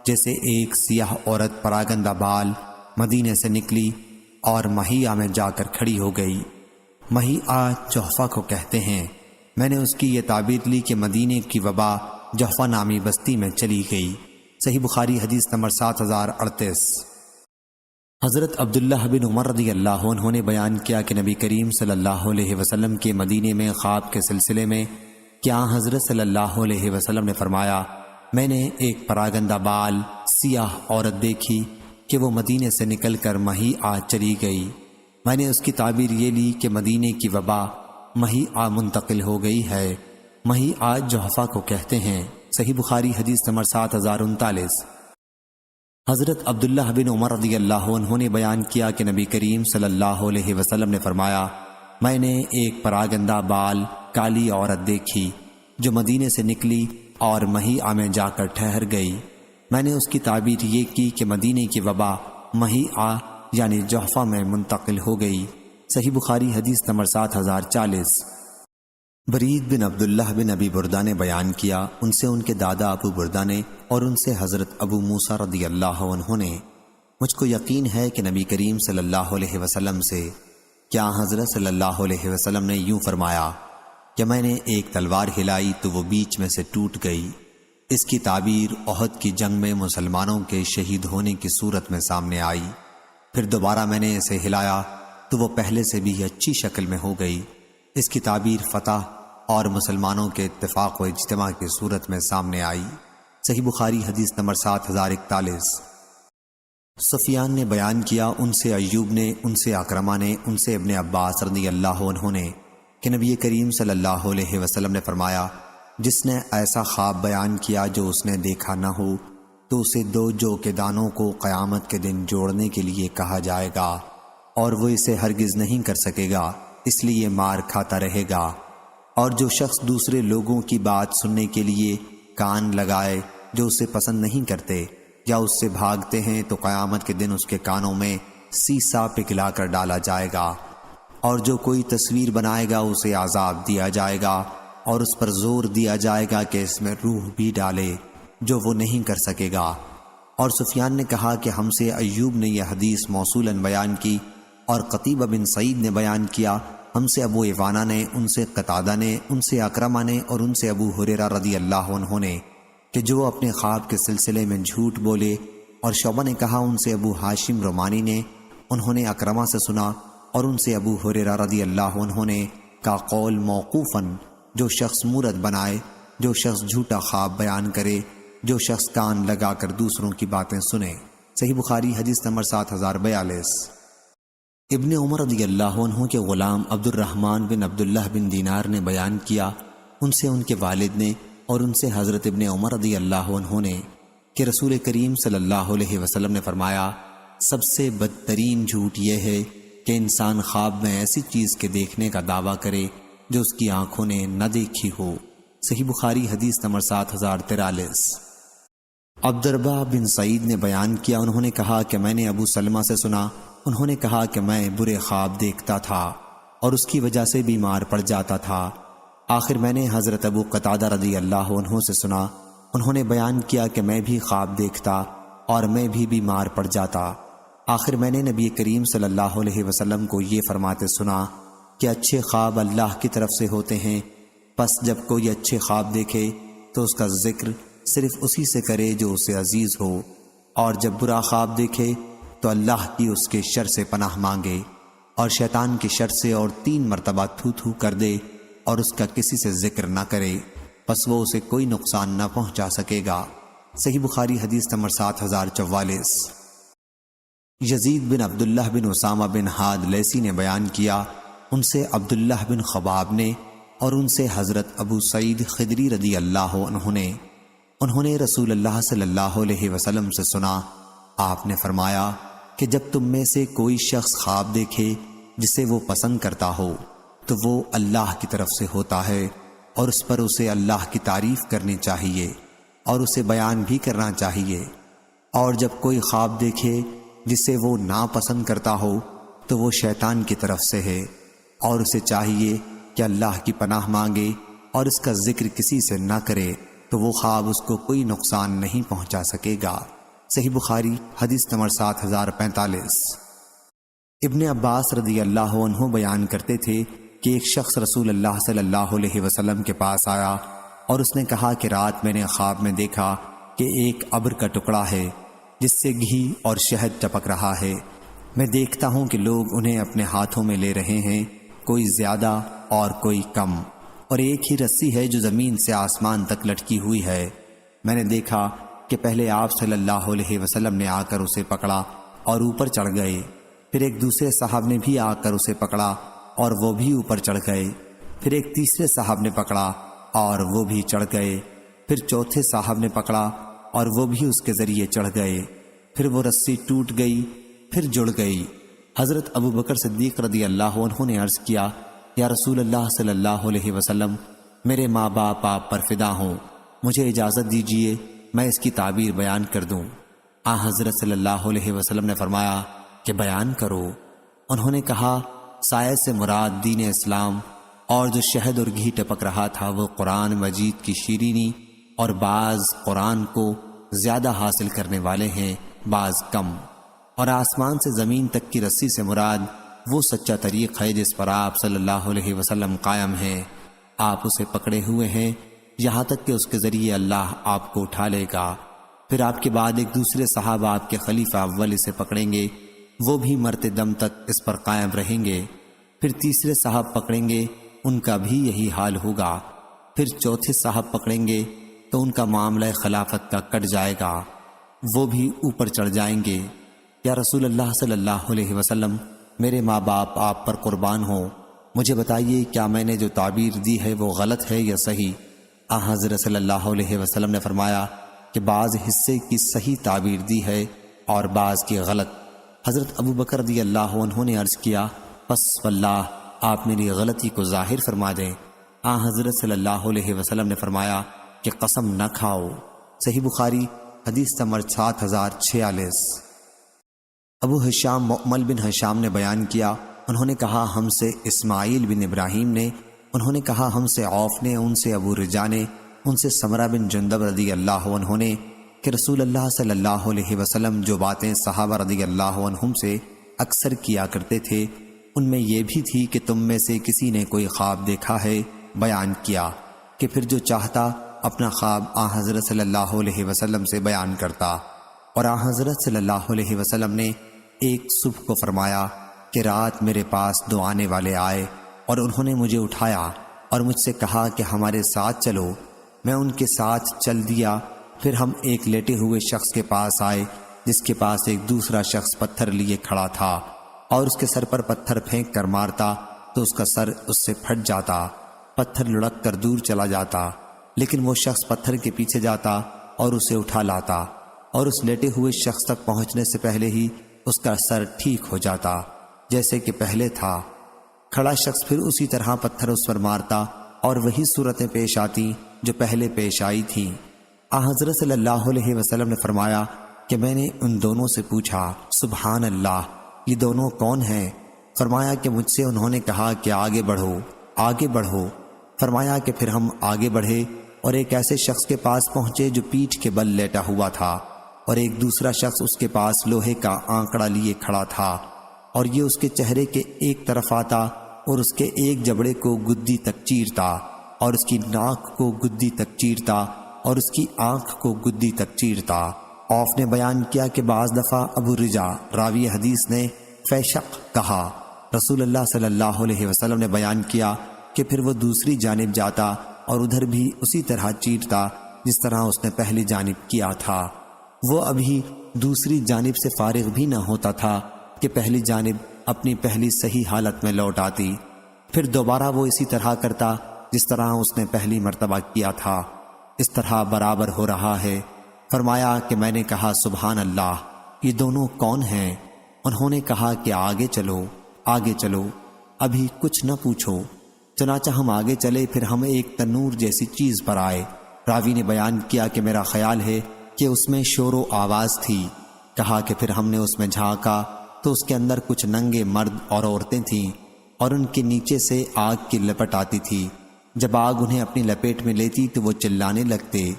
Speaker 1: جیسے ایک سیاہ عورت پراگندہ بال مدینے سے نکلی اور مہیعہ میں جا کر کھڑی ہو گئی۔ مہیعہ جحفہ کو کہتے ہیں۔ میں نے اس کی یہ تعبیر لی کہ مدینے کی وبا جحفہ نامی بستی میں چلی گئی۔ صحیح بخاری حدیث نمبر 7038۔ حضرت عبداللہ بن عمر رضی اللہ عنہ نے بیان کیا کہ نبی کریم صلی اللہ علیہ وسلم کے مدینے میں خواب کے سلسلے میں کیا حضرت صلی اللہ علیہ وسلم نے فرمایا میں نے ایک پراگندہ بال سیاہ عورت دیکھی کہ وہ مدینے سے نکل کر مہیعہ چلی گئی۔ میں نے اس کی تعبیر یہ لی کہ مدینے کی وبا مہیعہ منتقل ہو گئی ہے۔ مہیعہ جحفہ کو کہتے ہیں۔ صحیح بخاری حدیث نمبر 7039۔ حضرت عبداللہ بن عمر رضی اللہ عنہ نے بیان کیا کہ نبی کریم صلی اللہ علیہ وسلم نے فرمایا میں نے ایک پراگندہ بال کالی عورت دیکھی جو مدینے سے نکلی اور مہیعہ میں جا کر ٹھہر گئی۔ میں نے اس کی تعبیر یہ کی کہ مدینے کی وبا مہیعہ یعنی جحفہ میں منتقل ہو گئی۔ صحیح بخاری حدیث نمبر 7040۔ برید بن عبداللہ بن ابی بردہ نے بیان کیا، ان سے ان کے دادا ابو بردہ نے اور ان سے حضرت ابو موسیٰ رضی اللہ عنہ نے، مجھ کو یقین ہے کہ نبی کریم صلی اللہ علیہ وسلم سے کیا حضرت صلی اللہ علیہ وسلم نے یوں فرمایا کہ میں نے ایک تلوار ہلائی تو وہ بیچ میں سے ٹوٹ گئی۔ اس کی تعبیر احد کی جنگ میں مسلمانوں کے شہید ہونے کی صورت میں سامنے آئی۔ پھر دوبارہ میں نے اسے ہلایا تو وہ پہلے سے بھی اچھی شکل میں ہو گئی۔ اس کی تعبیر فتح اور مسلمانوں کے اتفاق و اجتماع کی صورت میں سامنے آئی۔ صحیح بخاری حدیث نمبر 7041۔ سفیان نے بیان کیا، ان سے ایوب نے، ان سے اکرمہ نے، ان سے ابن عباس رضی اللہ عنہ نے کہ نبی کریم صلی اللہ علیہ وسلم نے فرمایا، جس نے ایسا خواب بیان کیا جو اس نے دیکھا نہ ہو تو اسے 2 جو کے دانوں کو قیامت کے دن جوڑنے کے لیے کہا جائے گا اور وہ اسے ہرگز نہیں کر سکے گا، اس لیے مار کھاتا رہے گا۔ اور جو شخص دوسرے لوگوں کی بات سننے کے لیے کان لگائے جو اسے پسند نہیں کرتے یا اس سے بھاگتے ہیں تو قیامت کے دن اس کے کانوں میں سیسا پگھلا کر ڈالا جائے گا۔ اور جو کوئی تصویر بنائے گا اسے عذاب دیا جائے گا اور اس پر زور دیا جائے گا کہ اس میں روح بھی ڈالے، جو وہ نہیں کر سکے گا۔ اور سفیان نے کہا کہ ہم سے ایوب نے یہ حدیث موصولاً بیان کی، اور قتیبہ بن سعید نے بیان کیا، ہم سے ابو عوانہ نے، ان سے قتادہ نے، ان سے اکرمہ نے اور ان سے ابو ہریرہ رضی اللہ عنہ نے کہ جو اپنے خواب کے سلسلے میں جھوٹ بولے۔ اور شعبہ نے کہا، ان سے ابو ہاشم رومانی نے، انہوں نے اکرمہ سے سنا، اور ان سے ابو ہریرہ رضی اللہ عنہ نے کا قول موقوفاً، جو شخص مورت بنائے، جو شخص جھوٹا خواب بیان کرے، جو شخص کان لگا کر دوسروں کی باتیں سنے۔ صحیح بخاری حدیث نمبر 7042۔ ابن عمر رضی اللہ عنہ کے غلام عبد الرحمن بن عبداللہ بن دینار نے بیان کیا، ان سے ان کے والد نے اور ان سے حضرت ابن عمر رضی اللہ عنہ نے کہ رسول کریم صلی اللہ علیہ وسلم نے فرمایا، سب سے بدترین جھوٹ یہ ہے کہ انسان خواب میں ایسی چیز کے دیکھنے کا دعویٰ کرے جو اس کی آنکھوں نے نہ دیکھی ہو۔ صحیح بخاری حدیث نمبر 7043۔ عبدالربہ بن سعید نے بیان کیا، انہوں نے کہا کہ میں نے ابو سلمہ سے سنا، انہوں نے کہا کہ میں برے خواب دیکھتا تھا اور اس کی وجہ سے بیمار پڑ جاتا تھا۔ آخر میں نے حضرت ابو قتادہ رضی اللہ عنہ سے سنا، انہوں نے بیان کیا کہ میں بھی خواب دیکھتا اور میں بھی بیمار پڑ جاتا۔ آخر میں نے نبی کریم صلی اللہ علیہ وسلم کو یہ فرماتے سنا کہ اچھے خواب اللہ کی طرف سے ہوتے ہیں، پس جب کوئی اچھے خواب دیکھے تو اس کا ذکر صرف اسی سے کرے جو اسے عزیز ہو، اور جب برا خواب دیکھے تو اللہ کی اس کے شر سے پناہ مانگے اور شیطان کی شر سے، اور 3 مرتبہ تھو تھو کر دے اور اس کا کسی سے ذکر نہ کرے، پس وہ اسے کوئی نقصان نہ پہنچا سکے گا۔ صحیح بخاری حدیث نمبر 7044۔ یزید بن عبداللہ بن اسامہ بن حاد لیسی نے بیان کیا، ان سے عبداللہ بن خباب نے اور ان سے حضرت ابو سعید خدری رضی اللہ عنہ نے، انہوں نے رسول اللہ صلی اللہ علیہ وسلم سے سنا، آپ نے فرمایا کہ جب تم میں سے کوئی شخص خواب دیکھے جسے وہ پسند کرتا ہو تو وہ اللہ کی طرف سے ہوتا ہے، اور اس پر اسے اللہ کی تعریف کرنی چاہیے اور اسے بیان بھی کرنا چاہیے۔ اور جب کوئی خواب دیکھے جسے وہ ناپسند کرتا ہو تو وہ شیطان کی طرف سے ہے، اور اسے چاہیے کہ اللہ کی پناہ مانگے اور اس کا ذکر کسی سے نہ کرے، تو وہ خواب اس کو کوئی نقصان نہیں پہنچا سکے گا۔ صحیح بخاری حدیث نمبر 7045۔ ابن عباس رضی اللہ عنہ بیان کرتے تھے کہ ایک شخص رسول اللہ صلی اللہ علیہ وسلم کے پاس آیا اور اس نے کہا کہ رات میں نے خواب میں دیکھا کہ ایک ابر کا ٹکڑا ہے جس سے گھی اور شہد ٹپک رہا ہے، میں دیکھتا ہوں کہ لوگ انہیں اپنے ہاتھوں میں لے رہے ہیں، کوئی زیادہ اور کوئی کم، اور ایک ہی رسی ہے جو زمین سے آسمان تک لٹکی ہوئی ہے۔ میں نے دیکھا کہ پہلے آپ صلی اللہ علیہ وسلم نے آ کر اسے پکڑا اور اوپر چڑھ گئے، پھر ایک دوسرے صاحب نے بھی آ کر اسے پکڑا اور وہ بھی اوپر چڑھ گئے، پھر ایک تیسرے صاحب نے پکڑا اور وہ بھی چڑھ گئے، پھر چوتھے صاحب نے پکڑا اور وہ بھی اس کے ذریعے چڑھ گئے، پھر وہ رسی ٹوٹ گئی، پھر جڑ گئی۔ حضرت ابو بکر صدیق رضی اللہ عنہ نے عرض کیا، یا رسول اللہ صلی اللہ علیہ وسلم، میرے ماں باپ آپ پر فدا ہوں، مجھے اجازت دیجیے میں اس کی تعبیر بیان کر دوں۔ حضرت صلی اللہ علیہ وسلم نے فرمایا کہ بیان کرو۔ انہوں نے کہا، سایہ سے مراد دین اسلام اور جو شہد اور گھی ٹپک رہا تھا وہ قرآن مجید کی شیرینی، اور بعض قرآن کو زیادہ حاصل کرنے والے ہیں، بعض کم۔ اور آسمان سے زمین تک کی رسی سے مراد وہ سچا طریق ہے جس پر آپ صلی اللہ علیہ وسلم قائم ہیں۔ آپ اسے پکڑے ہوئے ہیں یہاں تک کہ اس کے ذریعے اللہ آپ کو اٹھا لے گا۔ پھر آپ کے بعد ایک دوسرے صحابہ آپ کے خلیفہ اول اسے پکڑیں گے، وہ بھی مرتے دم تک اس پر قائم رہیں گے۔ پھر تیسرے صاحب پکڑیں گے، ان کا بھی یہی حال ہوگا۔ پھر چوتھے صاحب پکڑیں گے تو ان کا معاملہ خلافت کا کٹ جائے گا، وہ بھی اوپر چڑھ جائیں گے۔ یا رسول اللہ صلی اللہ علیہ وسلم، میرے ماں باپ آپ پر قربان ہوں، مجھے بتائیے کیا میں نے جو تعبیر دی ہے وہ غلط ہے یا صحیح؟ حضرت صلی اللہ علیہ وسلم نے فرمایا کہ بعض حصے کی صحیح تعبیر دی ہے اور بعض کی غلط۔ حضرت ابو بکر رضی اللہ عنہ نے عرض کیا، پس واللہ آپ میری غلطی کو ظاہر فرما دیں۔ حضرت صلی اللہ علیہ وسلم نے فرمایا کہ قسم نہ کھاؤ۔ صحیح بخاری حدیث نمبر 7046۔ ابو ہشام مؤمل بن ہشام نے بیان کیا، انہوں نے کہا ہم سے اسماعیل بن ابراہیم نے، انہوں نے کہا ہم سے عوف نے، ان سے ابو رجا نے، ان سے سمرہ بن جندب رضی اللہ عنہ نے کہ رسول اللہ صلی اللہ علیہ وسلم جو باتیں صحابہ رضی اللہ عنہم سے اکثر کیا کرتے تھے ان میں یہ بھی تھی کہ تم میں سے کسی نے کوئی خواب دیکھا ہے، بیان کیا کہ پھر جو چاہتا اپنا خواب حضرت صلی اللہ علیہ وسلم سے بیان کرتا۔ اور حضرت صلی اللہ علیہ وسلم نے ایک صبح کو فرمایا کہ رات میرے پاس دو آنے والے آئے اور انہوں نے مجھے اٹھایا اور مجھ سے کہا کہ ہمارے ساتھ چلو۔ میں ان کے ساتھ چل دیا۔ پھر ہم ایک لیٹے ہوئے شخص کے پاس آئے جس کے پاس ایک دوسرا شخص پتھر لیے کھڑا تھا اور اس کے سر پر پتھر پھینک کر مارتا تو اس کا سر اس سے پھٹ جاتا، پتھر لڑک کر دور چلا جاتا، لیکن وہ شخص پتھر کے پیچھے جاتا اور اسے اٹھا لاتا اور اس لیٹے ہوئے شخص تک پہنچنے سے پہلے ہی اس کا سر ٹھیک ہو جاتا جیسے کہ پہلے تھا۔ کھڑا شخص پھر اسی طرح پتھر اس پر مارتا اور وہی صورتیں پیش آتی جو پہلے پیش آئی تھیں۔ حضرت صلی اللہ علیہ وسلم نے فرمایا کہ میں نے ان دونوں سے پوچھا، سبحان اللہ، یہ دونوں کون ہیں؟ فرمایا کہ مجھ سے انہوں نے کہا کہ آگے بڑھو، آگے بڑھو۔ فرمایا کہ پھر ہم آگے بڑھے اور ایک ایسے شخص کے پاس پہنچے جو پیٹھ کے بل لیٹا ہوا تھا اور ایک دوسرا شخص اس کے پاس لوہے کا آنکڑا لیے کھڑا تھا اور یہ اس کے چہرے کے ایک طرف آتا اور اس کے ایک جبڑے کو گدی تک چیرتا اور اس کی ناک کو گدی تک چیرتا اور اس کی آنکھ کو گدی تک چیرتا۔ عوف نے بیان کیا کہ بعض دفعہ ابو رجا راوی حدیث نے فیشق کہا۔ رسول اللہ صلی اللہ علیہ وسلم نے بیان کیا کہ پھر وہ دوسری جانب جاتا اور ادھر بھی اسی طرح چیرتا جس طرح اس نے پہلی جانب کیا تھا۔ وہ ابھی دوسری جانب سے فارغ بھی نہ ہوتا تھا کہ پہلی جانب اپنی پہلی صحیح حالت میں لوٹ آتی، پھر دوبارہ وہ اسی طرح کرتا جس طرح اس نے پہلی مرتبہ کیا تھا، اس طرح برابر ہو رہا ہے۔ فرمایا کہ میں نے کہا سبحان اللہ، یہ دونوں کون ہیں؟ انہوں نے کہا کہ آگے چلو، آگے چلو، ابھی کچھ نہ پوچھو۔ چنانچہ ہم آگے چلے، پھر ہم ایک تنور جیسی چیز پر آئے۔ راوی نے بیان کیا کہ میرا خیال ہے کہ اس میں شور و آواز تھی۔ کہا کہ پھر ہم نے اس میں جھانکا تو اس کے اندر کچھ ننگے مرد اور عورتیں تھیں اور ان کے نیچے سے آگ کی لپٹ آتی تھی۔ جب آگ انہیں اپنی لپیٹ میں لیتی تو وہ چلانے لگتے۔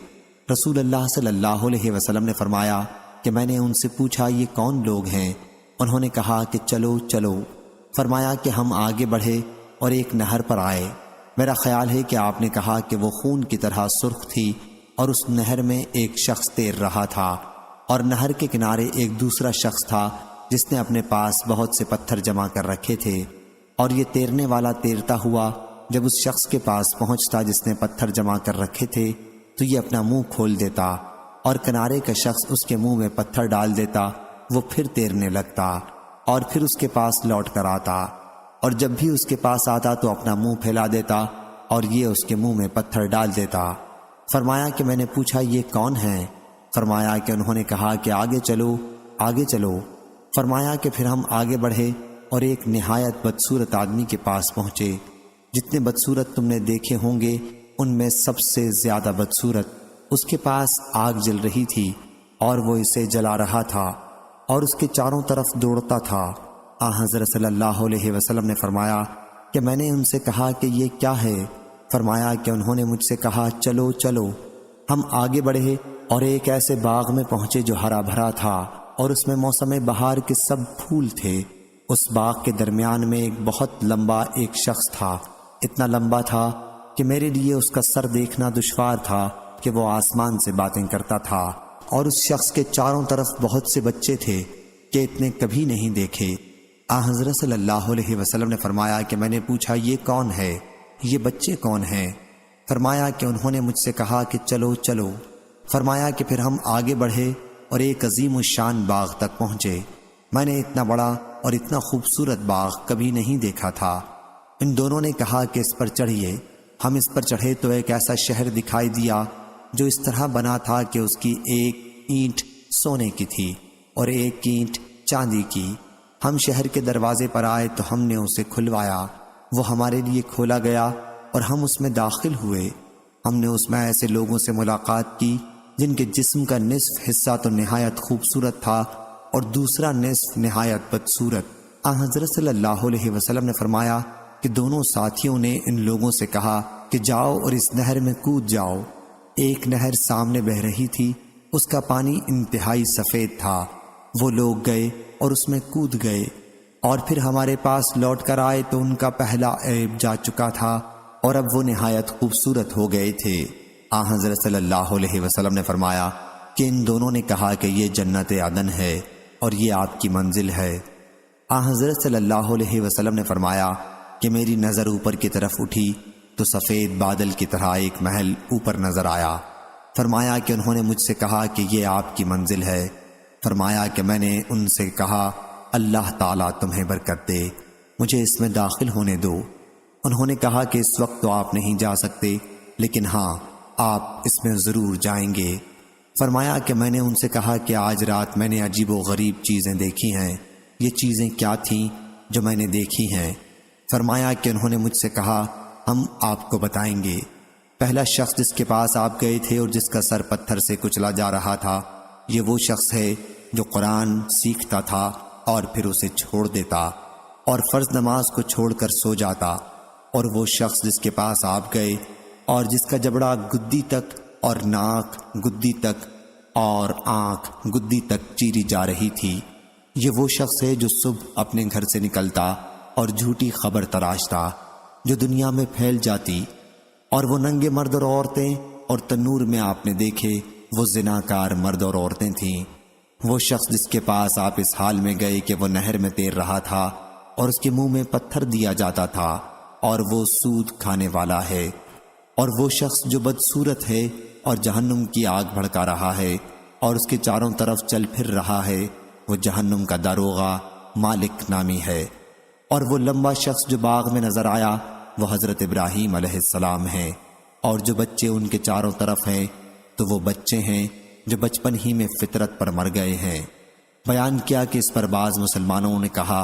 Speaker 1: رسول اللہ صلی اللہ علیہ وسلم نے فرمایا کہ میں نے ان سے پوچھا یہ کون لوگ ہیں؟ انہوں نے کہا کہ چلو چلو۔ فرمایا کہ ہم آگے بڑھے اور ایک نہر پر آئے۔ میرا خیال ہے کہ آپ نے کہا کہ وہ خون کی طرح سرخ تھی اور اس نہر میں ایک شخص تیر رہا تھا اور نہر کے کنارے ایک دوسرا شخص تھا جس نے اپنے پاس بہت سے پتھر جمع کر رکھے تھے، اور یہ تیرنے والا تیرتا ہوا جب اس شخص کے پاس پہنچتا جس نے پتھر جمع کر رکھے تھے تو یہ اپنا منہ کھول دیتا اور کنارے کا شخص اس کے منہ میں پتھر ڈال دیتا، وہ پھر تیرنے لگتا اور پھر اس کے پاس لوٹ کر آتا، اور جب بھی اس کے پاس آتا تو اپنا منہ پھیلا دیتا اور یہ اس کے منہ میں پتھر ڈال دیتا۔ فرمایا کہ میں نے پوچھا یہ کون ہیں؟ فرمایا کہ انہوں نے کہا کہ آگے چلو، آگے چلو۔ فرمایا کہ پھر ہم آگے بڑھے اور ایک نہایت بدصورت آدمی کے پاس پہنچے۔ جتنے بدصورت تم نے دیکھے ہوں گے ان میں سب سے زیادہ بدصورت، اس کے پاس آگ جل رہی تھی اور وہ اسے جلا رہا تھا اور اس کے چاروں طرف دوڑتا تھا۔ حضرت صلی اللہ علیہ وسلم نے فرمایا کہ میں نے ان سے کہا کہ یہ کیا ہے؟ فرمایا کہ انہوں نے مجھ سے کہا چلو چلو۔ ہم آگے بڑھے اور ایک ایسے باغ میں پہنچے جو ہرا بھرا تھا اور اس میں موسم بہار کے سب پھول تھے۔ اس باغ کے درمیان میں ایک بہت لمبا ایک شخص تھا، اتنا لمبا تھا کہ میرے لیے اس کا سر دیکھنا دشوار تھا کہ وہ آسمان سے باتیں کرتا تھا، اور اس شخص کے چاروں طرف بہت سے بچے تھے کہ اتنے کبھی نہیں دیکھے۔ حضرت صلی اللہ علیہ وسلم نے فرمایا کہ میں نے پوچھا یہ کون ہے، یہ بچے کون ہیں؟ فرمایا کہ انہوں نے مجھ سے کہا کہ چلو چلو۔ فرمایا کہ پھر ہم آگے بڑھے اور ایک عظیم الشان باغ تک پہنچے۔ میں نے اتنا بڑا اور اتنا خوبصورت باغ کبھی نہیں دیکھا تھا۔ ان دونوں نے کہا کہ اس پر چڑھیے۔ ہم اس پر چڑھے تو ایک ایسا شہر دکھائی دیا جو اس طرح بنا تھا کہ اس کی ایک اینٹ سونے کی تھی اور ایک اینٹ چاندی کی۔ ہم شہر کے دروازے پر آئے تو ہم نے اسے کھلوایا، وہ ہمارے لیے کھولا گیا اور ہم اس میں داخل ہوئے۔ ہم نے اس میں ایسے لوگوں سے ملاقات کی جن کے جسم کا نصف حصہ تو نہایت خوبصورت تھا اور دوسرا نصف نہایت بدصورت۔ حضرت صلی اللہ علیہ وسلم نے فرمایا کہ دونوں ساتھیوں نے ان لوگوں سے کہا کہ جاؤ اور اس نہر میں کود جاؤ۔ ایک نہر سامنے بہہ رہی تھی، اس کا پانی انتہائی سفید تھا۔ وہ لوگ گئے اور اس میں کود گئے اور پھر ہمارے پاس لوٹ کر آئے تو ان کا پہلا عیب جا چکا تھا اور اب وہ نہایت خوبصورت ہو گئے تھے۔ حضرت صلی اللہ علیہ وسلم نے فرمایا کہ ان دونوں نے کہا کہ یہ جنت عدن ہے اور یہ آپ کی منزل ہے۔ حضرت صلی اللہ علیہ وسلم نے فرمایا کہ میری نظر اوپر کی طرف اٹھی تو سفید بادل کی طرح ایک محل اوپر نظر آیا۔ فرمایا کہ انہوں نے مجھ سے کہا کہ یہ آپ کی منزل ہے۔ فرمایا کہ میں نے ان سے کہا اللہ تعالیٰ تمہیں برکت دے، مجھے اس میں داخل ہونے دو۔ انہوں نے کہا کہ اس وقت تو آپ نہیں جا سکتے، لیکن ہاں آپ اس میں ضرور جائیں گے۔ فرمایا کہ میں نے ان سے کہا کہ آج رات میں نے عجیب و غریب چیزیں دیکھی ہیں، یہ چیزیں کیا تھیں جو میں نے دیکھی ہیں؟ فرمایا کہ انہوں نے مجھ سے کہا ہم آپ کو بتائیں گے۔ پہلا شخص جس کے پاس آپ گئے تھے اور جس کا سر پتھر سے کچلا جا رہا تھا، یہ وہ شخص ہے جو قرآن سیکھتا تھا اور پھر اسے چھوڑ دیتا اور فرض نماز کو چھوڑ کر سو جاتا۔ اور وہ شخص جس کے پاس آپ گئے اور جس کا جبڑا گدی تک اور ناک گدی تک اور آنکھ گدی تک چیری جا رہی تھی، یہ وہ شخص ہے جو صبح اپنے گھر سے نکلتا اور جھوٹی خبر تراشتا جو دنیا میں پھیل جاتی، اور وہ ننگے مرد اور عورتیں اور تنور میں آپ نے دیکھے وہ زناکار مرد اور عورتیں تھیں۔ وہ شخص جس کے پاس آپ اس حال میں گئے کہ وہ نہر میں تیر رہا تھا اور اس کے منہ میں پتھر دیا جاتا تھا اور وہ سود کھانے والا ہے۔ اور وہ شخص جو بدصورت ہے اور جہنم کی آگ بھڑکا رہا ہے اور اس کے چاروں طرف چل پھر رہا ہے، وہ جہنم کا داروغہ مالک نامی ہے۔ اور وہ لمبا شخص جو باغ میں نظر آیا وہ حضرت ابراہیم علیہ السلام ہیں، اور جو بچے ان کے چاروں طرف ہیں تو وہ بچے ہیں جو بچپن ہی میں فطرت پر مر گئے ہیں۔ بیان کیا کہ اس پر بعض مسلمانوں نے کہا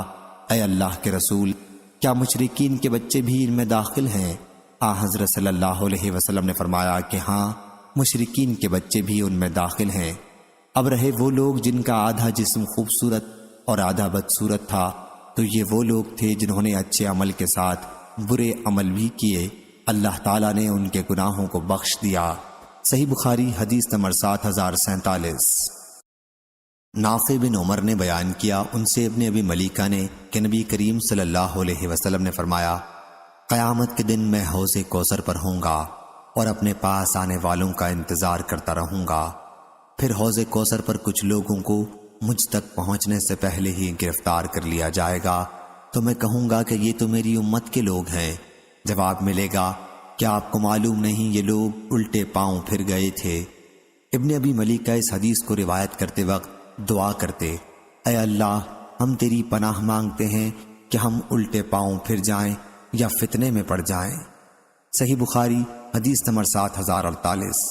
Speaker 1: اے اللہ کے رسول، کیا مشرکین کے بچے بھی ان میں داخل ہیں؟ حضرت صلی اللہ علیہ وسلم نے فرمایا کہ ہاں، مشرکین کے بچے بھی ان میں داخل ہیں۔ اب رہے وہ لوگ جن کا آدھا جسم خوبصورت اور آدھا بدصورت تھا، تو یہ وہ لوگ تھے جنہوں نے اچھے عمل کے ساتھ برے عمل بھی کیے، اللہ تعالیٰ نے ان کے گناہوں کو بخش دیا۔ صحیح بخاری حدیث نمبر 7047۔ نافع بن عمر نے بیان کیا، ان سے ابن ابی ملیکہ نے کہ نبی کریم صلی اللہ علیہ وسلم نے فرمایا قیامت کے دن میں حوض کوثر پر ہوں گا اور اپنے پاس آنے والوں کا انتظار کرتا رہوں گا، پھر حوض کوثر پر کچھ لوگوں کو مجھ تک پہنچنے سے پہلے ہی گرفتار کر لیا جائے گا، تو میں کہوں گا کہ یہ تو میری امت کے لوگ ہیں۔ جواب ملے گا کیا آپ کو معلوم نہیں یہ لوگ الٹے پاؤں پھر گئے تھے؟ ابن ابی ملیکہ اس حدیث کو روایت کرتے وقت دعا کرتے، اے اللہ، ہم تیری پناہ مانگتے ہیں کہ ہم الٹے پاؤں پھر جائیں یا فتنے میں پڑ جائیں۔ صحیح بخاری حدیث نمبر 7048۔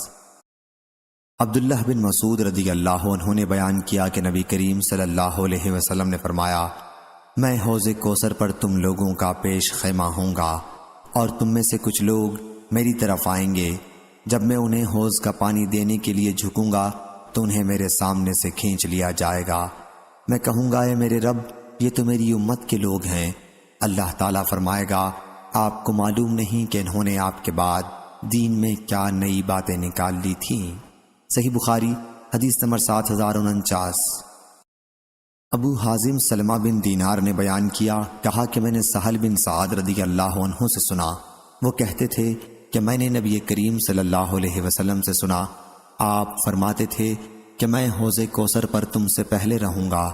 Speaker 1: عبداللہ بن مسعود رضی اللہ عنہ نے بیان کیا کہ نبی کریم صلی اللہ علیہ وسلم نے فرمایا میں حوض کوثر پر تم لوگوں کا پیش خیمہ ہوں گا اور تم میں سے کچھ لوگ میری طرف آئیں گے، جب میں انہیں حوض کا پانی دینے کے لیے جھکوں گا تو انہیں میرے سامنے سے کھینچ لیا جائے گا، میں کہوں گا اے میرے رب، یہ تو میری امت کے لوگ ہیں۔ اللہ تعالیٰ فرمائے گا آپ کو معلوم نہیں کہ انہوں نے آپ کے بعد دین میں کیا نئی باتیں نکال لی تھیں؟ صحیح بخاری حدیث نمبر 7049۔ ابو حازم سلمہ بن دینار نے بیان کیا، کہا کہ میں نے سہل بن سعد رضی اللہ عنہ سے سنا، وہ کہتے تھے کہ میں نے نبی کریم صلی اللہ علیہ وسلم سے سنا، آپ فرماتے تھے کہ میں حوض کوثر پر تم سے پہلے رہوں گا،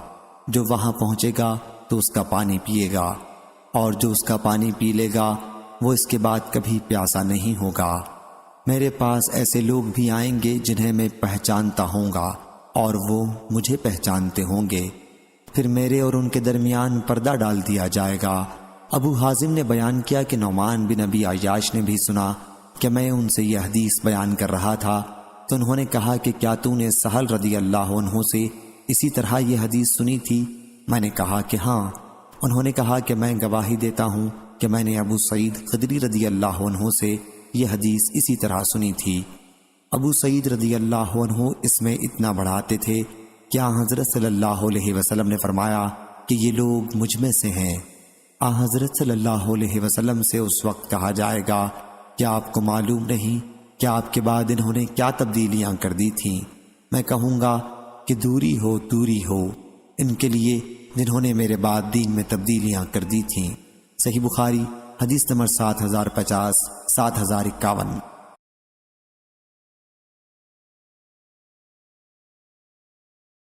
Speaker 1: جو وہاں پہنچے گا تو اس کا پانی پیے گا، اور جو اس کا پانی پی لے گا وہ اس کے بعد کبھی پیاسا نہیں ہوگا۔ میرے پاس ایسے لوگ بھی آئیں گے جنہیں میں پہچانتا ہوں گا اور وہ مجھے پہچانتے ہوں گے، پھر میرے اور ان کے درمیان پردہ ڈال دیا جائے گا۔ ابو حازم نے بیان کیا کہ نعمان بن ابی عیاش نے بھی سنا کہ میں ان سے یہ حدیث بیان کر رہا تھا، تو انہوں نے کہا کہ کیا تو نے سہل رضی اللہ عنہ سے اسی طرح یہ حدیث سنی تھی؟ میں نے کہا کہ ہاں۔ انہوں نے کہا کہ میں گواہی دیتا ہوں کہ میں نے ابو سعید خدری رضی اللہ عنہ سے یہ حدیث اسی طرح سنی تھی۔ ابو سعید رضی اللہ عنہ اس میں اتنا بڑھاتے تھے کہ حضرت صلی اللہ علیہ وسلم نے فرمایا کہ یہ لوگ مجھ میں سے ہیں۔ حضرت صلی اللہ علیہ وسلم سے اس وقت کہا جائے گا کہ آپ کو معلوم نہیں کہ آپ کے بعد انہوں نے کیا تبدیلیاں کر دی تھیں؟ میں کہوں گا کہ دوری ہو ان کے لیے جنہوں نے میرے بعد دین میں تبدیلیاں کر دی تھیں۔ صحیح بخاری حدیث نمبر 7050 7051۔